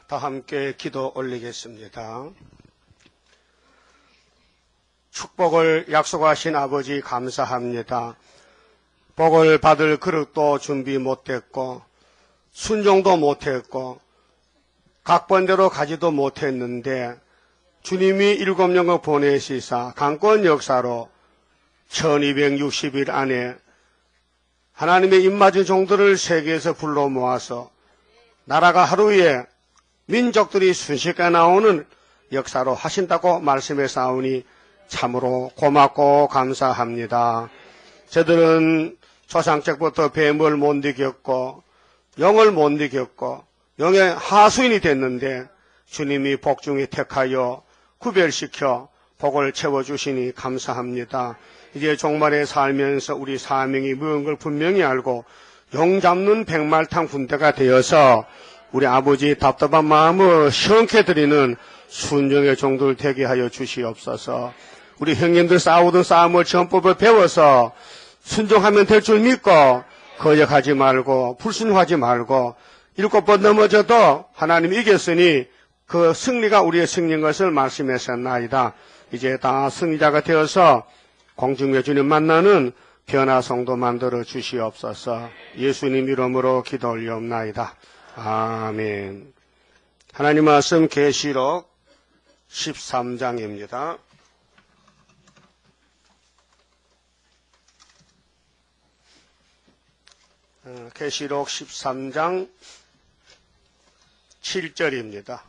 다 함께 기도 올리겠습니다. 축복을 약속하신 아버지 감사합니다. 복을 받을 그릇도 준비 못했고 순종도 못했고 각본대로 가지도 못했는데 주님이 7명을 보내시사 강권 역사로 1260일 안에 하나님의 입맞은 종들을 세계에서 불러 모아서 나라가 하루에 민족들이 순식간에 나오는 역사로 하신다고 말씀해 싸우니 참으로 고맙고 감사합니다. 저들은 초상책부터 뱀을 못 이겼고 영을 못 이겼고 영의 하수인이 됐는데 주님이 복중에 택하여 구별시켜 복을 채워주시니 감사합니다. 이제 종말에 살면서 우리 사명이 무언 걸 분명히 알고 용 잡는 백말탕 군대가 되어서 우리 아버지 답답한 마음을 시원케 드리는 순종의 종들 되게 하여 주시옵소서. 우리 형님들 싸우던 싸움을 전법을 배워서 순종하면 될 줄 믿고 거역하지 말고 불순하지 말고 7번 넘어져도 하나님이 이겼으니 그 승리가 우리의 승리인 것을 말씀하셨나이다. 이제 다 승리자가 되어서 공중의 주님 만나는 변화성도 만들어 주시옵소서. 예수님 이름으로 기도 올리옵나이다. 아멘. 하나님 말씀 계시록 13장입니다. 계시록 13장 7절입니다.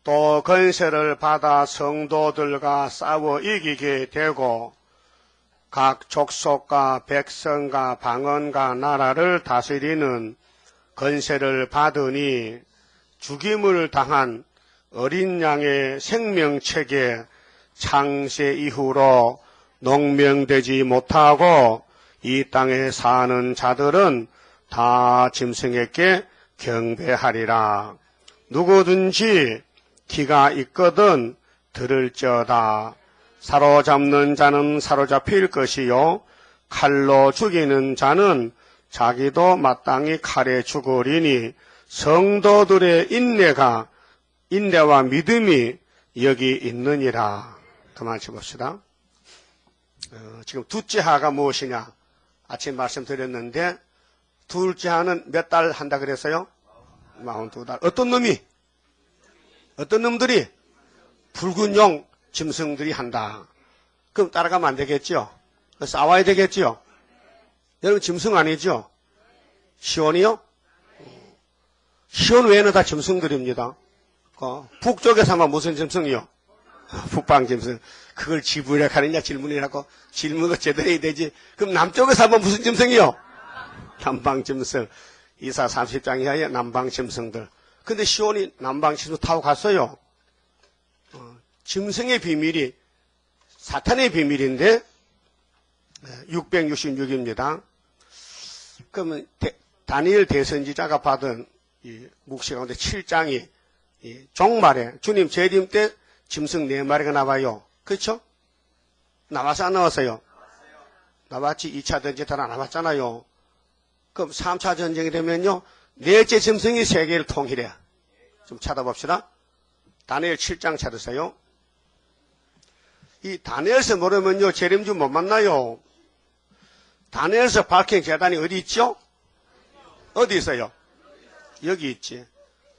또 권세를 받아 성도들과 싸워 이기게 되고 각 족속과 백성과 방언과 나라를 다스리는 권세를 받으니 죽임을 당한 어린 양의 생명책에 창세 이후로 농명되지 못하고 이 땅에 사는 자들은 다 짐승에게 경배하리라. 누구든지 기가 있거든 들을지어다. 사로잡는 자는 사로잡힐 것이요 칼로 죽이는 자는 자기도 마땅히 칼에 죽으리니 성도들의 인내와 믿음이 여기 있느니라. 더 말씀 봅시다. 지금 둘째 하가 무엇이냐? 아침 말씀드렸는데 둘째 하는 몇 달 한다 그랬어요? 42달. 어떤 놈들이? 붉은 용 짐승들이 한다. 그럼 따라가면 안 되겠죠? 싸워야 되겠죠? 여러분 짐승 아니죠? 시온이요? 시온 외에는 다 짐승들입니다. 북쪽에서만 무슨 짐승이요? 북방 짐승. 그걸 지부이라 하느냐 질문이라고 질문을 제대로 해야 되지. 그럼 남쪽에서 하면 무슨 짐승이요? 남방 짐승. 이사 30장 이하의 남방 짐승들. 근데 시온이 남방 짐승 타고 갔어요. 짐승의 비밀이 사탄의 비밀인데 666입니다. 그러면 다니엘 대선지자가 받은 이 묵시 가운데 7장이 종말에 주님 재림 때 짐승 4마리가 나와요. 그렇죠? 나와서 안 나왔어요? 나왔지. 2차 전쟁 다 나왔잖아요. 그럼 3차 전쟁이 되면요 4째 짐승이 세계를 통일해. 좀 찾아봅시다. 다니엘 7장 찾으세요. 이 다니엘서 모르면요 재림주 못 만나요. 다니엘서 밝힌 계단이 어디 있죠? 어디 있어요? 여기 있지.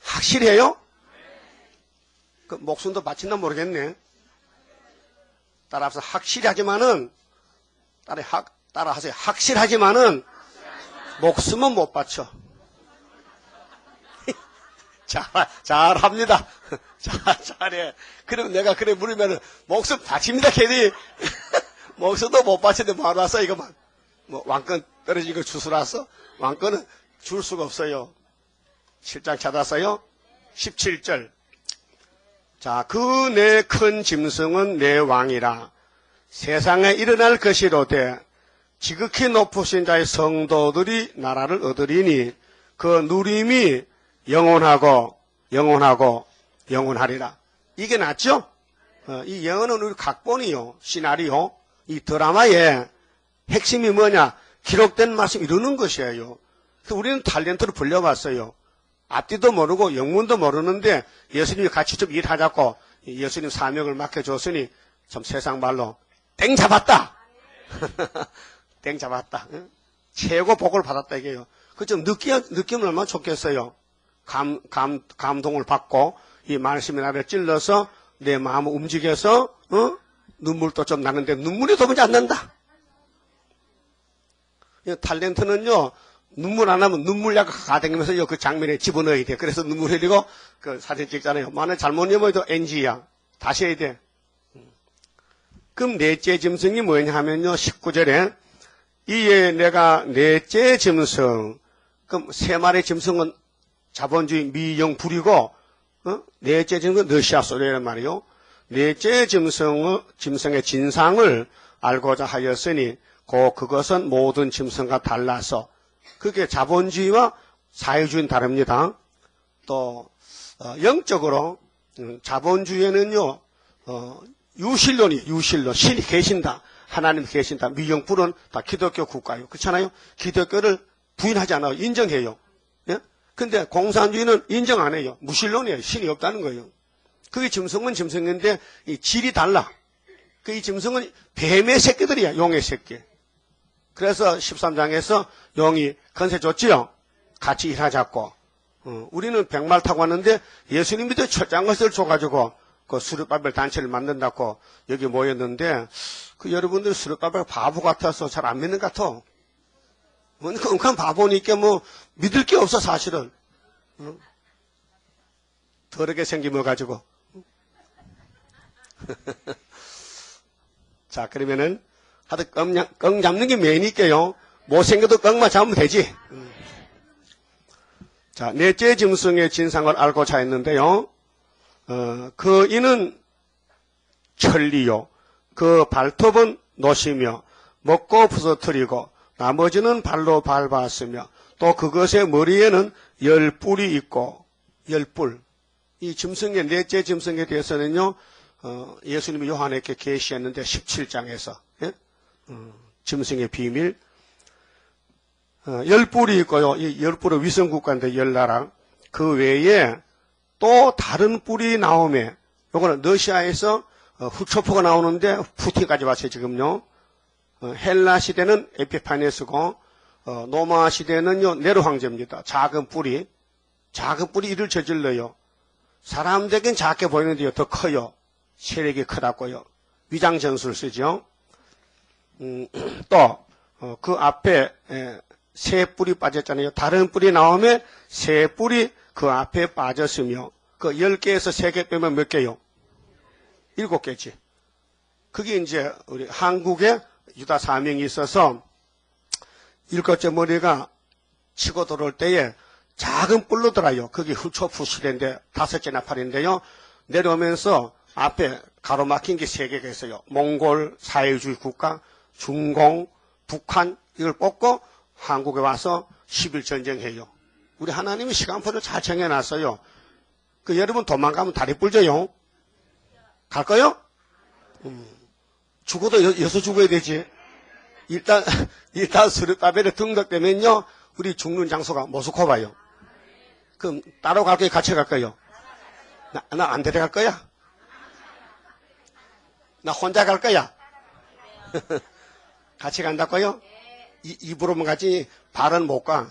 확실해요? 그 목숨도 바친다 모르겠네. 따라서 확실히 하지만은 따라하세요. 확실하지만은 목숨은 못 바쳐. 잘합니다. 잘해. 그럼 내가 그래 물으면은 목숨 바칩니다, 캐디. 목숨도 못 바치는데 바로 왔어, 이거만. 뭐, 왕권 떨어진 거 주스라서? 왕권은 줄 수가 없어요. 7장 찾았어요? 17절. 자, 그 내 큰 짐승은 내 왕이라. 세상에 일어날 것이로되 지극히 높으신 자의 성도들이 나라를 얻으리니 그 누림이 영원하고 영원하리라. 이게 낫죠? 이 영어는 우리 각본이요, 시나리오, 이 드라마의 핵심이 뭐냐? 기록된 말씀 이루는 것이에요. 그래서 우리는 탤런트를 불려봤어요. 앞뒤도 모르고 영문도 모르는데 예수님이 같이 좀 일하자고 예수님 사명을 맡겨줬으니 참 세상 말로 땡 잡았다. 땡 잡았다. 최고 복을 받았다 이게요. 그 좀 느낌은 얼마나 좋겠어요. 감동을 받고 이 말씀이 나를 찔러서 내 마음을 움직여서 눈물도 좀 나는데 눈물이 도무지 안 난다. 탤런트는요 눈물 안 나면 눈물약 가다니면서 그 장면에 집어넣어야 돼. 그래서 눈물 흘리고 그 사진 찍잖아요. 만약 잘못 넘어도 NG야. 다시 해야 돼. 그럼 넷째 짐승이 뭐냐 하면요 19절에 이에 내가 넷째 짐승, 그럼 세 마리 짐승은 자본주의 미영 부리고 넷째 짐승은 러시아 소련이란 말이요. 넷째 짐승의 진상을 알고자 하였으니 그것은 모든 짐승과 달라서 그게 자본주의와 사회주의는 다릅니다. 또 영적으로 자본주의에는요 유실론 신이 계신다. 하나님 계신다. 미영불은 다 기독교 국가예요. 그렇잖아요. 기독교를 부인하지 않아요. 인정해요. 예? 근데 공산주의는 인정 안 해요. 무신론이에요. 신이 없다는 거예요. 그게 짐승은 짐승인데 이 질이 달라. 그 이 짐승은 뱀의 새끼들이야. 용의 새끼. 그래서 13장에서 용이 건세 줬지요. 같이 일하자고. 우리는 백말 타고 왔는데 예수님도 철장 것을 줘가지고 그 수르바벨 단체를 만든다고 여기 모였는데 그 여러분들 수르바벨 바보 같아서 잘 안 믿는 것 같아. 엄청 바보니까 뭐 믿을 게 없어 사실은. 더럽게 생김을 가지고. 자 그러면은 하여튼 羹 잡는 게 메인이니까요. 못생겨도 羹만 잡으면 되지. 자 넷째 짐승의 진상을 알고자 했는데요. 그 이는 천리요. 그 발톱은 노시며 먹고 부서뜨리고 나머지는 발로 밟았으며 또 그것의 머리에는 10뿔이 있고 10뿔. 이 짐승의 넷째 짐승에 대해서는요. 예수님이 요한에게 계시했는데 17장에서 예? 짐승의 비밀 10뿔이 있고요. 이 10뿔은 위성국가인데 10나라. 그 외에 또 다른 뿔이 나오며 요거는 러시아에서 후초포가 나오는데 푸틴까지 왔어요 지금요. 헬라 시대는 에피파네스고 로마 시대는요 네로 황제입니다. 작은 뿔이 일을 저질러요. 사람들에겐 작게 보이는데요 더 커요. 세력이 크다고요. 위장 전술을 쓰죠. 또 그 앞에 새 뿔이 빠졌잖아요. 다른 뿔이 나오면 새 뿔이 그 앞에 빠졌으며 그 10개에서 3개 빼면 몇 개요? 7개지. 그게 이제 우리 한국에 유다 사명이 있어서 7째 머리가 치고 들어올 때에 작은 뿔로 들어요. 그게 후초프 시대인데 5째 나팔인데요. 내려오면서 앞에 가로막힌 게 3개가 있어요. 몽골 사회주의 국가, 중공, 북한 이걸 뽑고 한국에 와서 10일 전쟁해요. 우리 하나님이 시간표를 잘 정해놨어요. 그 여러분 도망가면 다리 뿔져요. 갈 거요? 죽어도 여기서 죽어야 되지. 일단 수르바벨에 등록되면요. 우리 죽는 장소가 모스크바예요. 그럼 따로 갈 거예요? 같이 갈 거예요? 나 안 데려갈 거야? 나 혼자 갈 거야? 같이 간다고요? 입으로만 가지 발은 못 가.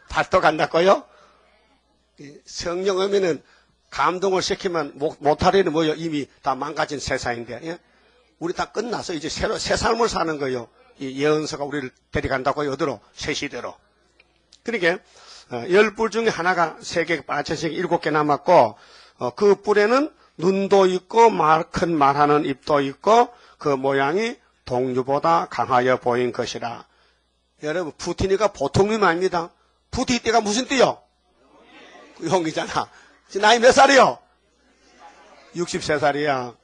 발도 간다고요? 성령 오면은 감동을 시키면 못하려는 뭐요? 이미 다 망가진 세상인데. 예? 우리 다 끝나서 이제 새로 새 삶을 사는 거예요. 이 예언서가 우리를 데려간다고요. 어디로? 새 시대로. 그러니까 10뿔 중에 하나가 3개 빠져서 7개 남았고 그 뿔에는 눈도 있고 큰 말하는 입도 있고 그 모양이 동류보다 강하여 보인 것이라. 여러분 푸틴이가 보통 놈이 아닙니다. 푸틴 띠가 무슨 띠요? 형이잖아. 나이 몇 살이요? 63살이야.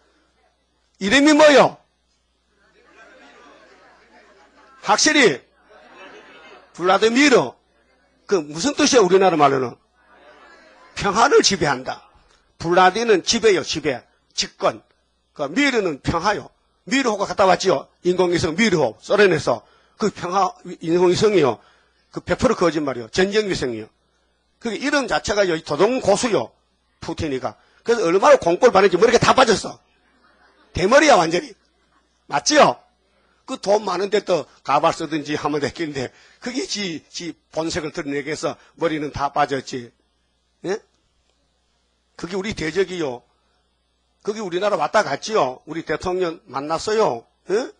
이름이 뭐요? 확실히 블라디미르. 그 무슨 뜻이야 우리나라 말로는? 평화를 지배한다. 블라디는 지배요. 지배. 집권. 그 미르는 평화요. 미르호가 갔다 왔지요. 인공위성 미르호 소련에서. 그 평화 인공위성이요. 그 100% 거짓말이요. 전쟁위성이요. 그 이름 자체가 여기 도동고수요. 푸틴이가. 그래서 얼마나 공꼴 받는지 머리가 다 빠졌어. 대머리야 완전히. 맞지요? 그 돈 많은데 또 가발 쓰든지 하면 됐겠는데 그게 지 본색을 드러내기 위해서 머리는 다 빠졌지. 예? 그게 우리 대적이요. 그게 우리나라 왔다 갔지요. 우리 대통령 만났어요. 예?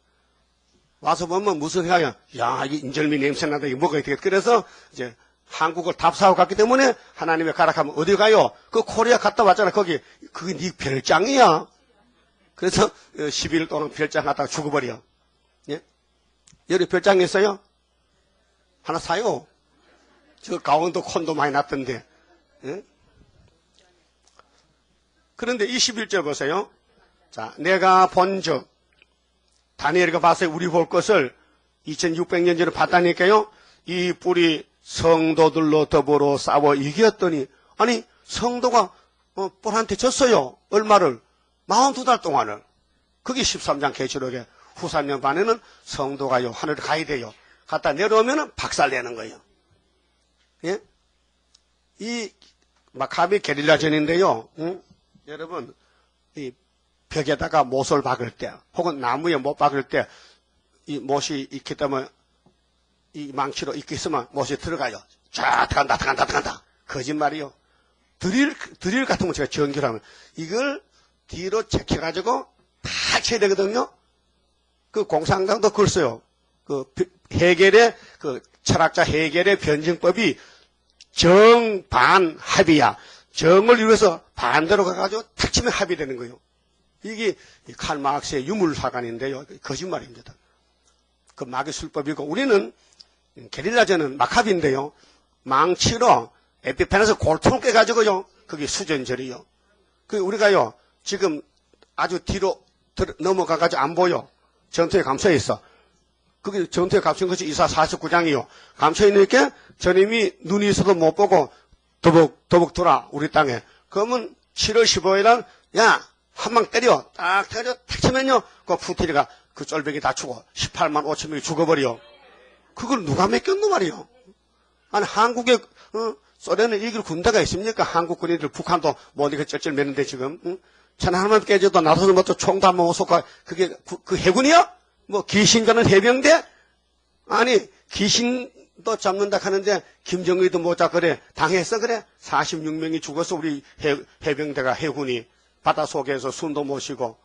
와서 보면 무슨 생각이야. 야, 이게 인절미 냄새 난다. 이거 먹어야 되겠다. 그래서 이제 한국을 답사하고 갔기 때문에 하나님의 가락하면 어디 가요? 그 코리아 갔다 왔잖아. 거기 그게 네 별장이야. 그래서 10일 동안 별장 갔다가 죽어버려. 예? 여기 별장 있어요? 하나 사요. 저 강원도 콘도 많이 났던데. 예? 그런데 21절 보세요. 자, 내가 본즉 다니엘이가 봤어요. 우리 볼 것을 2600년 전에 봤다니까요. 이 뿔이 성도들로 더불어 싸워 이겼더니 아니 성도가 뿔한테 졌어요. 얼마를? 42달 동안을. 그게 13장 계시록에 후 3년 반에는 성도가요 하늘에 가야 돼요. 갔다 내려오면은 박살내는 거예요. 예? 이 마카비 게릴라전인데요. 응? 여러분 이 벽에다가 못을 박을 때 혹은 나무에 못 박을 때 이 못이 있기 때문에 이 망치로 이렇게 있으면 못이 들어가요. 쫙 들어간다. 거짓말이요. 드릴 같은 거 제가 전기하면 이걸 뒤로 제껴가지고 다 쳐야 되거든요. 그 공상당도 그걸 써요. 그 해겔의 그 철학자 해겔의 변증법이 정반합이야. 정을 이루어서 반대로 가가지고 탁 치면 합이 되는 거예요. 이게 칼 마르크스의 유물사관인데요. 거짓말입니다. 그 마귀술법이고 우리는 게릴라전은 마카비인데요. 망치로 에피펜에서 골통을 깨가지고요. 그게 수전절이요. 그 우리가요 지금 아주 뒤로 넘어가가지고 안 보여. 전투에 감춰 있어. 그게 전투에 감춘 것이 이사 49장이요. 감춰 있으니까 저님이 눈이 있어도 못 보고 더벅 돌아 우리 땅에. 그러면 7월 15일 날 야 한 방 때려 딱 때려 탁 치면요 그 푸틴이가 그 쫄병이 다 죽어 18만 5천 명이 죽어버려. 그걸 누가 맡겼노 말이요. 아니 한국에 소련에 이길 군대가 있습니까? 한국 군인들 북한도 못 이겨 쩔쩔 매는데 지금 천 하나만 깨져도 나서서 뭐또 총도 한번 못 쏘고 그게 그 해군이야? 뭐 귀신 가는 해병대? 아니 귀신도 잡는다 하는데 김정일도 못 잡 그래 당했어 그래 46명이 죽어서 우리 해병대가 해군이 바다 속에서 숨도 못 쉬고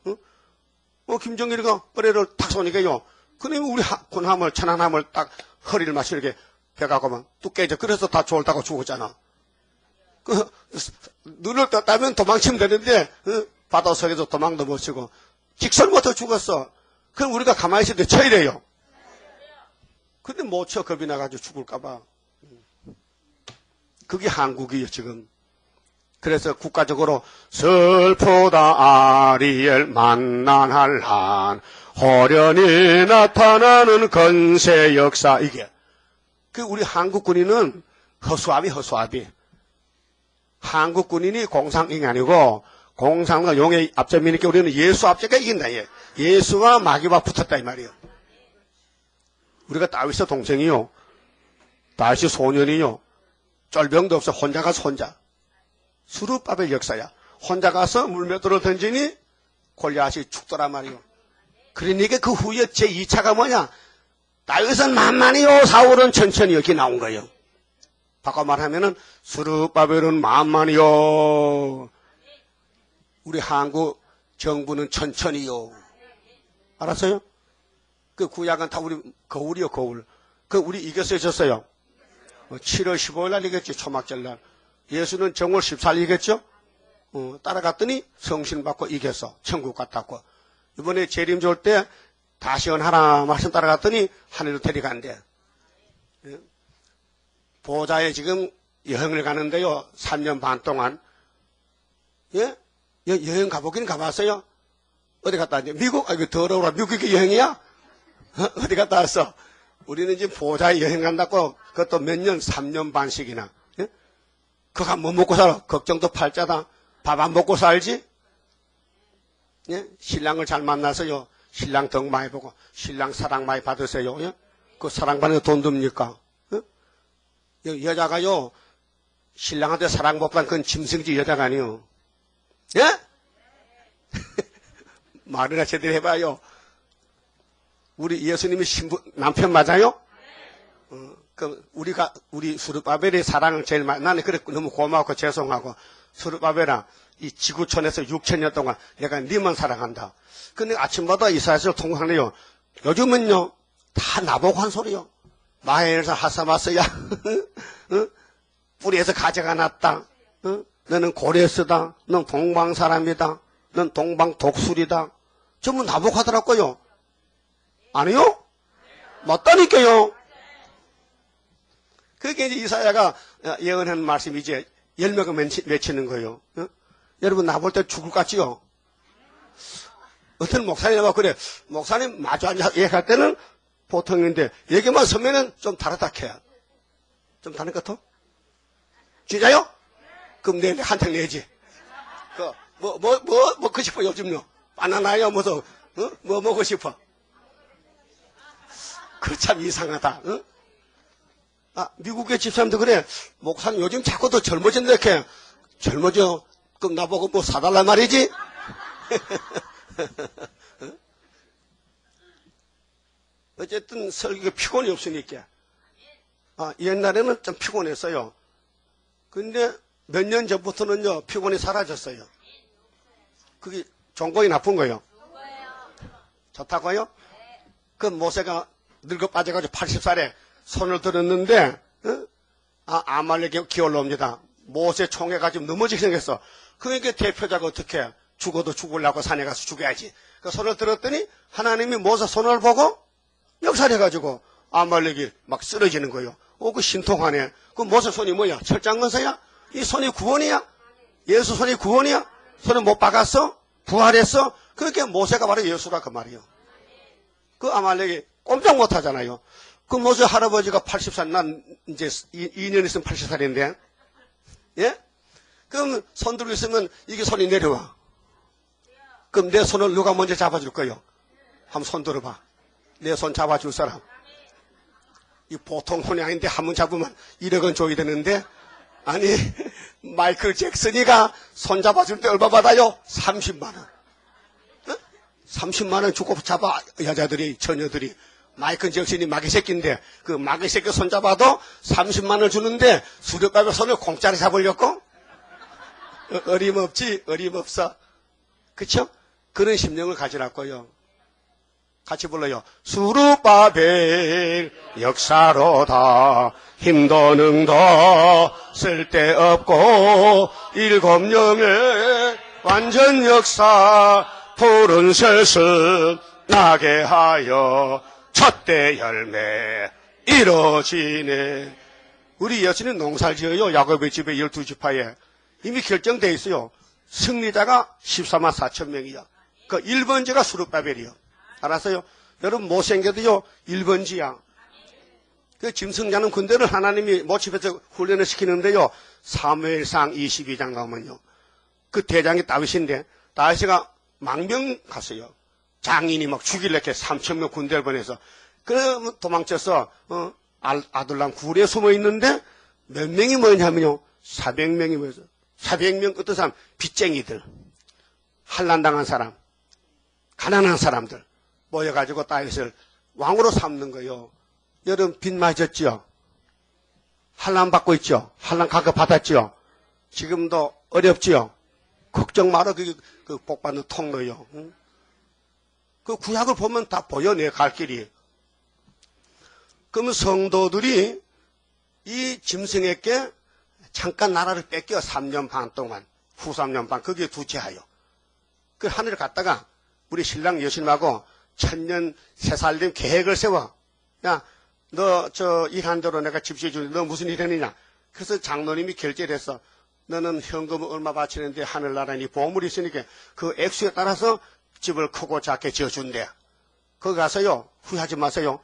김정일이가 뻘에를 탁 쏘니까요 그러면 우리 군함을 천안함을 딱 허리를 마치 이렇게 펴가고만 뚝 깨져. 그래서 다 졸다가 죽었잖아. 눈을 떴다면 도망치면 되는데 바다 속에서 도망도 못 치고 직설 못해 죽었어. 그럼 우리가 가만히 있을 때 쳐야 돼요. 근데 못 쳐. 겁이 나가지고 죽을까봐. 그게 한국이에요 지금. 그래서 국가적으로 슬프다 아리엘 만난할란 호련히 나타나는 건세 역사 이게 그 우리 한국 군인은 허수아비 한국 군인이 공상이 아니고 공상과 용의 앞점이니까 우리는 예수 앞제가 이긴다. 예수와 마귀와 붙었다 이 말이에요. 우리가 다윗의 동생이요 다윗이 소년이요 쫄병도 없어 혼자 가서 혼자 수르바벨 역사야. 혼자 가서 물맷돌을 던지니 골리앗이 죽더란 말이요. 그러니까 그 후에 제2차가 뭐냐? 다윗은 만만히요, 사울은 천천히 이렇게 나온 거예요. 바꿔 말하면은 수르바벨은 만만히요. 우리 한국 정부는 천천히요. 알았어요? 그 구약은 다 우리 거울이요, 거울. 그 우리 이겼어요, 졌어요? 7월 15일 날 이겼지, 초막절 날. 예수는 정월 14일 이겼죠? 따라갔더니 성신 받고 이겼어. 천국 갔다고. 이번에 재림 좋을 때 다시 하나 말씀 따라갔더니 하늘로 데려간대. 보좌에 지금 여행을 가는데요. 3년 반 동안. 예? 여행 가보긴 가봤어요? 어디 갔다 왔냐? 미국? 이거 더러워라. 미국이 여행이야? 어디 갔다 왔어? 우리는 지금 보좌에 여행 간다고 그것도 몇 년, 3년 반씩이나. 예? 그거 뭐 먹고 살아? 걱정도 팔자다. 밥 안 먹고 살지? 예? 신랑을 잘 만나서요. 신랑 덕 많이 보고, 신랑 사랑 많이 받으세요. 예? 그 사랑받는 돈 듭니까? 예? 여자가요, 신랑한테 사랑 못 받은 그건 짐승지 여자가 아니요. 예? 말이나 제대로 해봐요. 우리 예수님이 남편 맞아요? 우리 수르바벨의 사랑을 제일 많이, 나는 그래 너무 고마웠고 죄송하고, 수르바벨아, 이 지구촌에서 6,000년 동안 내가 니만 사랑한다. 근데 아침마다 이사야서 통화하네요. 요즘은요, 다 나보고 한 소리요. 마헬사 하사마스야. 뿌리에서 가져가 놨다. 너는 고레스다. 넌 동방 사람이다. 넌 동방 독수리다. 전부 나보고 하더라고요. 아니요? 맞다니까요. 그게 이제 이사야가 예언한 말씀이 이제 열매가 맺히는 거예요. 여러분, 나 볼 때 죽을 것 같지요? 어떤 목사님하고 그래. 목사님 마주 앉아 얘기할 때는 보통인데, 얘기만 서면은 좀 다르다 해야. 좀 다른 것 같아? 진짜요? 그럼 내일 한탕 내지. 먹고 싶어, 요즘요? 바나나요? 뭐 먹고 싶어? 그 참 이상하다. 미국의 집사람도 그래. 목사님 요즘 자꾸 더 젊어진다, 이렇게. 젊어져. 그럼 나보고 뭐 사달란 말이지? 어쨌든 설교가 피곤이 없으니까. 옛날에는 좀 피곤했어요. 근데 몇 년 전부터는요, 피곤이 사라졌어요. 그게 좋은 나쁜 거예요? 좋다고요? 그 모세가 늙어 빠져가지고 80살에 손을 들었는데, 아말렉이 기어올라옵니다. 모세 총해가지고 넘어지게 생겼어. 그러니까 대표자가 어떻게 죽어도 죽으려고 산에 가서 죽여야지. 그 손을 들었더니 하나님이 모세 손을 보고 역살해가지고 아말렉이 막 쓰러지는 거예요. 그 신통하네. 그 모세 손이 뭐야? 철장건서야? 이 손이 구원이야? 예수 손이 구원이야? 손을 못 박았어? 부활했어? 그러니까 모세가 바로 예수라 그 말이에요. 그 아말렉이 꼼짝 못 하잖아요. 그 모세 할아버지가 80살, 난 이제 2년 있으면 80살인데, 예? 그럼 손 들고 있으면 이게 손이 내려와. 그럼 내 손을 누가 먼저 잡아줄 거예요? 한번 손 들어봐. 내 손 잡아줄 사람. 이 보통 손이 아닌데 한 번 잡으면 1억은 줘야 되는데, 아니, 마이클 잭슨이가 손 잡아줄 때 얼마 받아요? 30만원. 30만원 주고 잡아, 여자들이, 처녀들이. 마이클 잭슨이 마귀 새끼인데, 그 마귀 새끼 손 잡아도 30만원 주는데, 수렵밥에 손을 공짜로 잡으려고? 어림없지, 어림없어. 그쵸? 그런 심령을 가지라고요. 같이 불러요. 수르바벨 역사로다 힘도 능도 쓸데없고 일곱 영의 완전 역사 푸른 설슬 나게 하여 첫대 열매 이루어지네. 우리 여신은 농사를 지어요. 야곱의 집에 12지파에 이미 결정되어 있어요. 승리자가 14만 4천 명이야. 그 1번지가 수르바벨이요. 알았어요? 여러분 못생겨도요 1번지야. 그 짐승자는 군대를 하나님이 모집해서 훈련을 시키는데요. 사무엘상 22장 가면요. 그 대장이 다윗인데 다윗이가 망명 갔어요. 장인이 막 죽이려고 3,000명 군대를 보내서 그래 도망쳐서 아둘람 굴에 숨어 있는데 몇 명이 뭐냐면요. 400명이 뭐였어. 400명 어떤 사람 빚쟁이들, 환난당한 사람, 가난한 사람들 모여가지고 다윗을 왕으로 삼는 거예요. 여러분 빚 맞았죠? 환난 받고 있죠? 환난 가거 받았죠? 지금도 어렵지요? 걱정 마라. 그 복받는 통로요. 응? 그 구약을 보면 다 보여 내 갈 길이. 그러면 성도들이 이 짐승에게 잠깐 나라를 뺏겨 3년 반 동안 후 3년 반 거기에 두채하여 그 하늘을 갔다가 우리 신랑 여신하고 천년 새살림 계획을 세워. 야, 너 저 일한 대로 내가 집 지어주는데 너 무슨 일 했느냐. 그래서 장로님이 결제를 했어. 너는 현금을 얼마 바치는데 하늘나라니 보물이 있으니까 그 액수에 따라서 집을 크고 작게 지어준대. 거기 가서요 후회하지 마세요.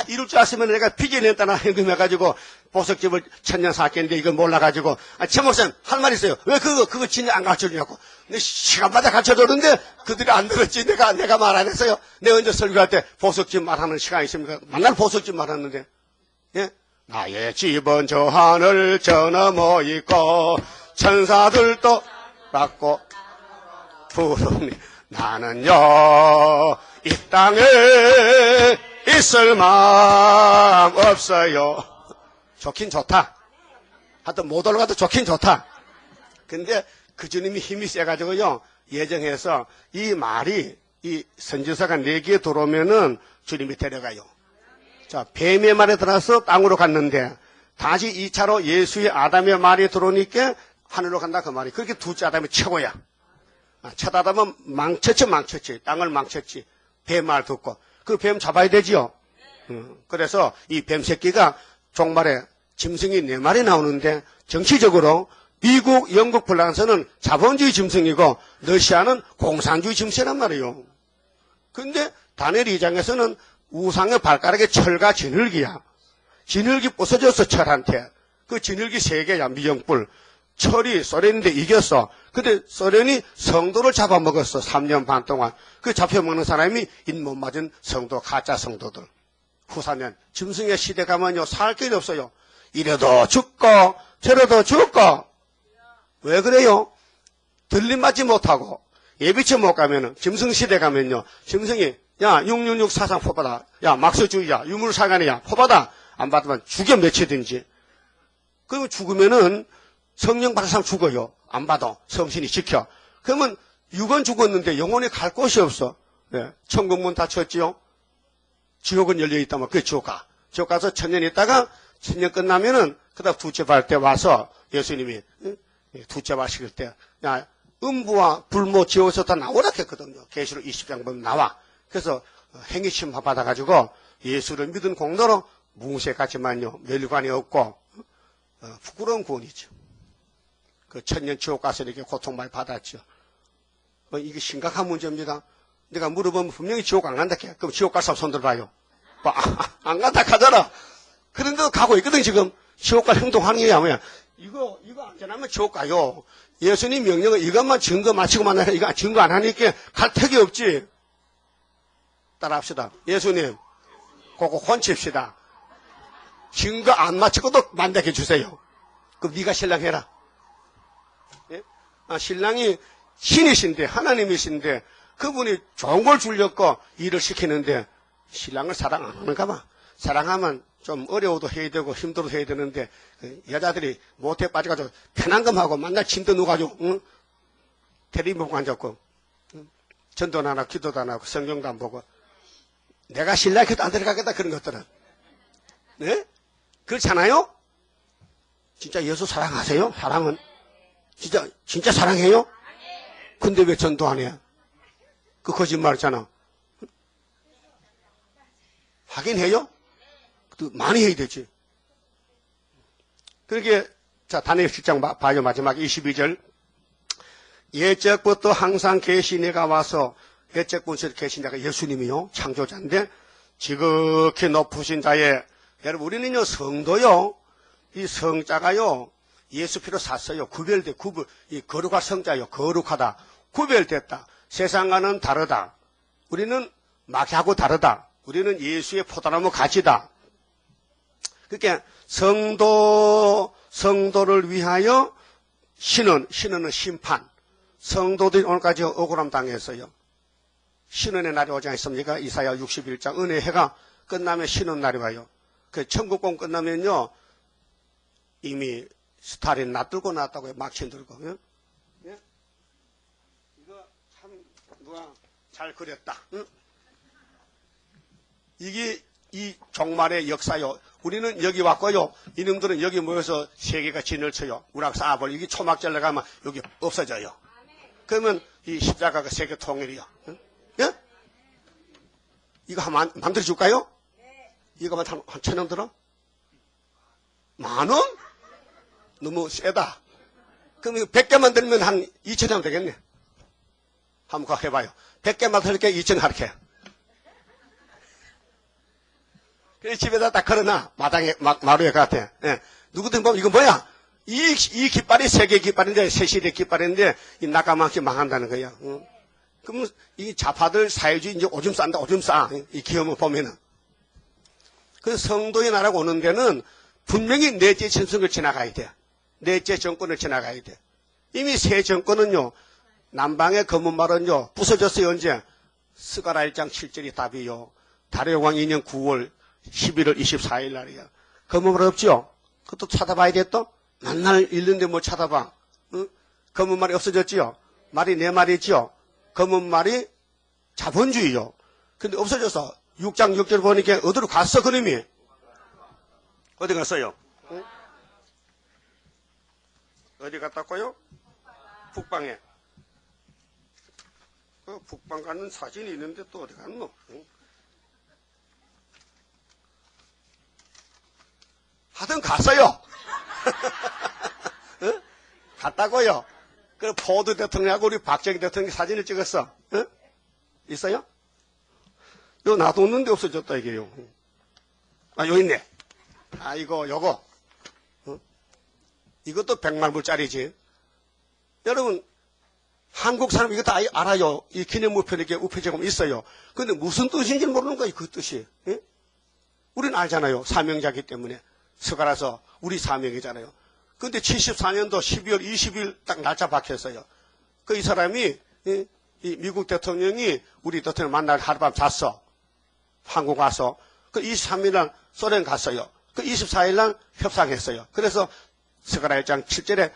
이럴 줄 알았으면 내가 빚어냈다나 현금해가지고 보석집을 1000년 샀겠는데 이걸 몰라가지고 최 목사님 할 말 있어요. 왜 그거 진짜 안 가르쳐주냐고. 근데 시간마다 가르쳐줬는데 그들이 안 들었지. 내가 말 안 했어요. 내가 언제 설교할 때 보석집 말하는 시간이 있습니까? 맨날 보석집 말하는데. 예? 나의 집은 저 하늘 저 너머 있고 천사들도 받고 부르니 나는요 이 땅에 있을 마음 없어요. 좋긴 좋다. 하여튼 못 올라가도 좋긴 좋다. 근데 그 주님이 힘이 세가지고요 예정해서 이 말이 이 선지서가 4개 들어오면은 주님이 데려가요. 자, 뱀의 말에 들어서 땅으로 갔는데 다시 2차로 예수의 아담의 말이 들어오니까 하늘로 간다 그 말이. 그렇게 둘째 아담이 최고야. 첫 아담은 망쳤지. 땅을 망쳤지. 뱀 말 듣고. 그 뱀 잡아야 되지요. 그래서 이 뱀 새끼가 종말에 짐승이 4마리 나오는데 정치적으로 미국, 영국, 프랑스는 자본주의 짐승이고 러시아는 공산주의 짐승이란 말이에요. 근데 다니엘 2장에서는 우상의 발가락에 철과 진흙이야. 진흙이 부서졌어, 철한테. 그 진흙이 3개야, 미정불. 철이 소련인데 이겼어. 근데 소련이 성도를 잡아먹었어, 3년 반 동안. 그 잡혀먹는 사람이 잇못 맞은 성도, 가짜 성도들. 후사년, 짐승의 시대 가면요, 살 길이 없어요. 이래도 죽고, 저래도 죽고. 왜 그래요? 들림맞지 못하고, 예비치 못 가면은, 짐승 시대 가면요, 짐승이, 야, 666 사상 포받아. 야, 막서주의야. 유물사관이야. 포받아. 안 받으면 죽여 며치든지. 그러면 죽으면은 성령 받은 사람 죽어요. 안 받아. 성신이 지켜. 그러면 6원 죽었는데 영혼이 갈 곳이 없어. 네. 천국문 닫혔지요. 지옥은 열려있다면 그게 지옥 가. 지옥 가서 1000년 있다가 1000년 끝나면은 그다음 두째 발 때 와서 예수님이 두째 발식일 때 야, 음부와 불모 지옥에서 다 나오라 했거든요. 계시록 20장 보면 나와. 그래서 행위심 받아가지고 예수를 믿은 공로로 뭉세같지만요 멸관이 없고 부끄러운 구원이죠. 그 1000년 지옥 가서 이렇게 고통 많이 받았죠. 이게 심각한 문제입니다. 내가 물어보면 분명히 지옥 안 간다 해. 그럼 지옥 갈 사람 손 들어봐요. 안 간다 하잖아. 그런데도 가고 있거든 지금. 지옥 갈 행동하는 게 뭐야. 이거 안전하면 지옥 가요. 예수님 명령은 이것만 증거 마치고 만나라. 이거 증거 안 하니까 갈 택이 없지. 따라합시다. 예수님, 그거 혼칩시다. 증거 안 마치고도 만나게 주세요. 그럼 네가 신랑 해라. 예? 신랑이 신이신데 하나님이신데 그분이 좋은 걸 주려고 일을 시키는데 신랑을 사랑 안 하는가 봐. 사랑하면 좀 어려워도 해야 되고 힘들어도 해야 되는데 여자들이 못해 빠져가지고 편한 것하고 만날 침대 누워가지고 응? 텔레비전 앉았고 전도 안 하고 기도도 안 하고 성경도 안 보고 내가 신랑해도 안 들어가겠다 그런 것들은. 네? 그렇잖아요? 진짜 예수 사랑하세요? 사랑은? 진짜 사랑해요? 근데 왜 전도 안 해? 그 거짓말이잖아. 하긴 해요? 많이 해야 되지. 그렇게, 자, 다니엘 7장 봐요. 마지막 22절. 예적부터 항상 계신 이가 와서 예적부터 계신 자가 예수님이요. 창조자인데 지극히 높으신 자의 여러분 우리는요 성도요. 이 성자가요. 예수 피로 샀어요. 이 거룩한 성자요. 거룩하다. 구별됐다. 세상과는 다르다. 우리는 마귀하고 다르다. 우리는 예수의 포도나무 가지다. 그러니까 성도를 위하여 신은 심판. 성도들이 오늘까지 억울함 당했어요. 신은의 날이 오지 않습니까? 이사야 61장 은혜의 해가 끝나면 신은 날이 와요. 그 천국공 끝나면요 이미 스탈린 놔들고 나왔다고요. 막힌 들고. 예? 예? 이거 참 누가 잘 그렸다. 응? 이게 이 종말의 역사요. 우리는 여기 왔고요. 이놈들은 여기 모여서 세계가 진을 쳐요. 우락 쌓아버려. 이게 초막절로 가면 여기 없어져요. 그러면 이 십자가가 세계 통일이요. 응? 예? 이거 한번 만들어 줄까요? 이거만 한 1000원 들어? 10,000원? 너무 세다. 그럼 이거 100개만 들면 한 2,000원 되겠네. 한번 해봐요. 100개만 들게 2,000원 할게. 그래 집에다 딱 걸어놔. 마당에, 마루에 같아. 예. 누구든 보면 이거 뭐야? 이 깃발이 세계 깃발인데, 세시대 깃발인데, 이 나까맣게 망한다는 거야. 응? 그럼 이 좌파들 사회주의 이제 오줌 싼다, 오줌 싸. 이 기업을 보면은. 그 성도의 나라가 오는 데는 분명히 넷째 짐승을 지나가야 돼. 넷째 정권을 지나가야 돼. 이미 새 정권은요, 남방의 검은 말은요, 부서졌어요. 언제? 스가랴 1장 7절이 답이요. 다레오왕 2년 9월 11월 24일 날이야. 검은 말 없죠? 그것도 찾아봐야 돼 또? 만날 읽는데 뭐 찾아봐. 응? 검은 말이 없어졌지요? 말이 네 말이지요? 검은 말이 자본주의요. 근데 없어져서 6장 6절 보니까 어디로 갔어, 그놈이? 어디 갔어요? 응? 어디 갔다고요? 북방에. 그 북방 가는 사진이 있는데 또 어디 갔노? 응? 하여튼 갔어요. 응? 갔다고요. 그 포드 대통령하고 우리 박정희 대통령이 사진을 찍었어. 응? 있어요? 요 놔뒀는데 없어졌다 이게요. 아, 요 있네. 아, 요거. 응? 이것도 100만 불짜리지. 여러분, 한국 사람 이거 다 알아요. 이 기념우편에 이렇게 우편제공 있어요. 근데 무슨 뜻인지 모르는 거예요, 그 뜻이. 예? 우리는 알잖아요. 사명자기 때문에. 스가랴서 우리 사명이잖아요. 근데 74년도 12월 20일 딱 날짜 박혔어요. 그 이 사람이, 이 미국 대통령이 우리 대통령 만날 하룻밤 잤어. 한국 와서. 그 23일 날 소련 갔어요. 그 24일 날 협상했어요. 그래서 스가랴 1장 7절에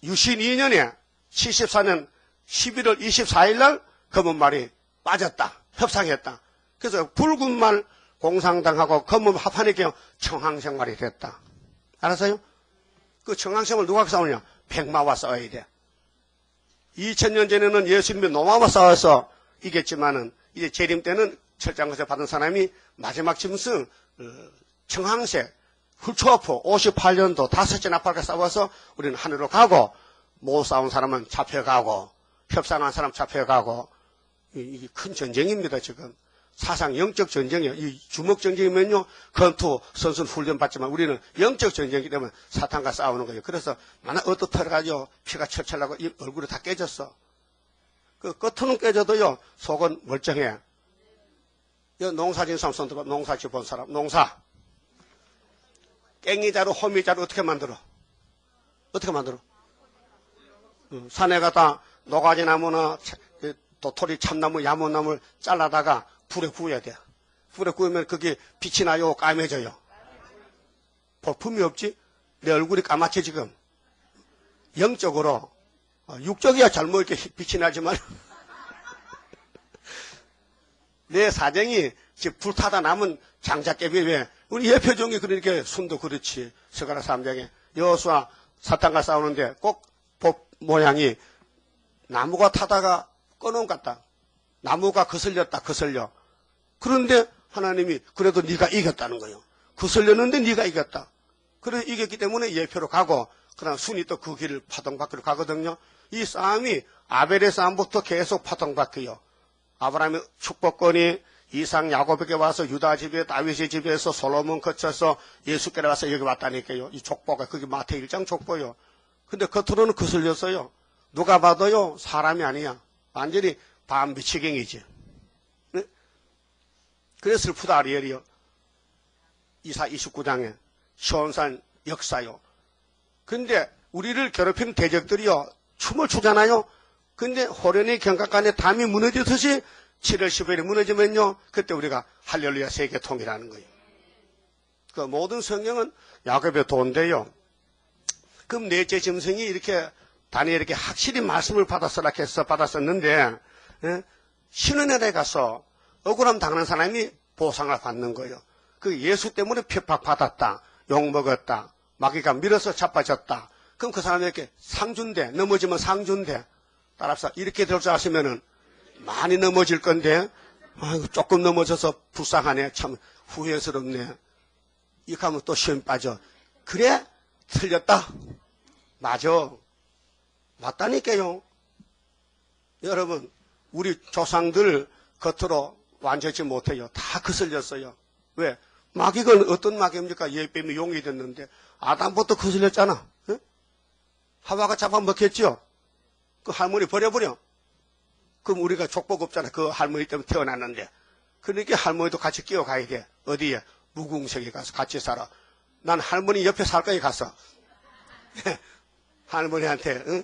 유신 2년에 74년 11월 24일 날 검은 말이 빠졌다. 협상했다. 그래서 붉은 말 공산당하고 검은 합하니까 청항생활이 됐다. 알았어요? 그 청항생활 누가 싸우냐? 백마와 싸워야 돼. 2000년 전에는 예수님이 노마와 싸워서 이겼지만은 이제 재림 때는 철장거세 받은 사람이 마지막 짐승 청항색 훌초어포 58년도 5째 나팔과 싸워서 우리는 하늘로 가고 못 싸운 사람은 잡혀가고 협상한 사람 잡혀가고 이게 큰 전쟁입니다. 지금 사상 영적 전쟁이에요. 이 주먹 전쟁이면요 권투 선수는 훈련받지만 우리는 영적 전쟁이기 때문에 사탄과 싸우는 거예요. 그래서 만약 어떻더라가지고 피가 철철 나고 이 얼굴이 다 깨졌어. 그 겉은 깨져도요 속은 멀쩡해. 농사진 사람 손 들어. 농사지 본 사람. 농사 깽이자루 호미자루 어떻게 만들어? 어떻게 만들어? 산에 가다 노가지 나무나 도토리 참나무 야무나무를 잘라다가 불에 구워야 돼. 불에 구우면 그게 빛이 나요? 까매져요? 볼품이 없지? 내 얼굴이 까맣지 지금? 영적으로 육적이야 잘못 이렇게 빛이 나지만 내 사정이 지금 불타다 남은 장작개비 왜 우리 예표종이 그러니까 손도 그렇지. 스가랴 3장에 여호수아 사탄과 싸우는데 꼭 법 모양이 나무가 타다가 꺼놓은 것 같다. 나무가 거슬렸다. 거슬려. 그런데 하나님이 그래도 네가 이겼다는 거예요. 거슬렸는데 네가 이겼다. 그래 이겼기 때문에 예표로 가고 그다음 순이 또 그 길을 파동바퀴로 가거든요. 이 싸움이 아벨의 싸움부터 계속 파동바퀴요. 아브라함의 축복권이 이삭 야곱에게 와서 유다 집에 다윗의 집에서 솔로몬 거쳐서 예수께로 와서 여기 왔다니까요. 이 족보가 그게 마태 1장 족보요. 근데 겉으로는 거슬렸어요. 누가 봐도요 사람이 아니야. 완전히 반미치경이지. 네? 그래서 슬프다 아리엘이요. 이사 29장에 시온산 역사요. 근데 우리를 괴롭히는 대적들이요 춤을 추잖아요. 근데 호련히 경각간에 담이 무너지듯이 7월 15일에 무너지면요 그때 우리가 할렐루야 세계통이라는 거예요. 그 모든 성경은 야곱의 도인데요. 그럼 넷째 짐승이 이렇게 다니엘에게 확실히 말씀을 받았었는데 신은혜에 가서 억울함 당하는 사람이 보상을 받는 거예요. 그 예수 때문에 핍박받았다. 욕먹었다. 마귀가 밀어서 자빠졌다. 그럼 그 사람에게 상 준대. 넘어지면 상 준대. 따라서 이렇게 될 줄 아시면은 많이 넘어질 건데 아이고, 조금 넘어져서 불쌍하네. 참 후회스럽네. 이렇게 하면 또 시험 빠져. 그래? 틀렸다. 맞아. 맞다니까요. 여러분 우리 조상들 겉으로 완전치 못해요. 다 거슬렸어요. 왜? 마귀가 어떤 마귀입니까? 예뱀이 용이 됐는데 아담부터 거슬렸잖아. 응? 하와가 잡아먹혔죠. 그 할머니 버려버려. 그럼 우리가 족복 없잖아. 그 할머니 때문에 태어났는데. 그러니까 할머니도 같이 끼어가야 돼. 어디에? 무궁석에 가서 같이 살아. 난 할머니 옆에 살까지 갔어. 할머니한테, 응?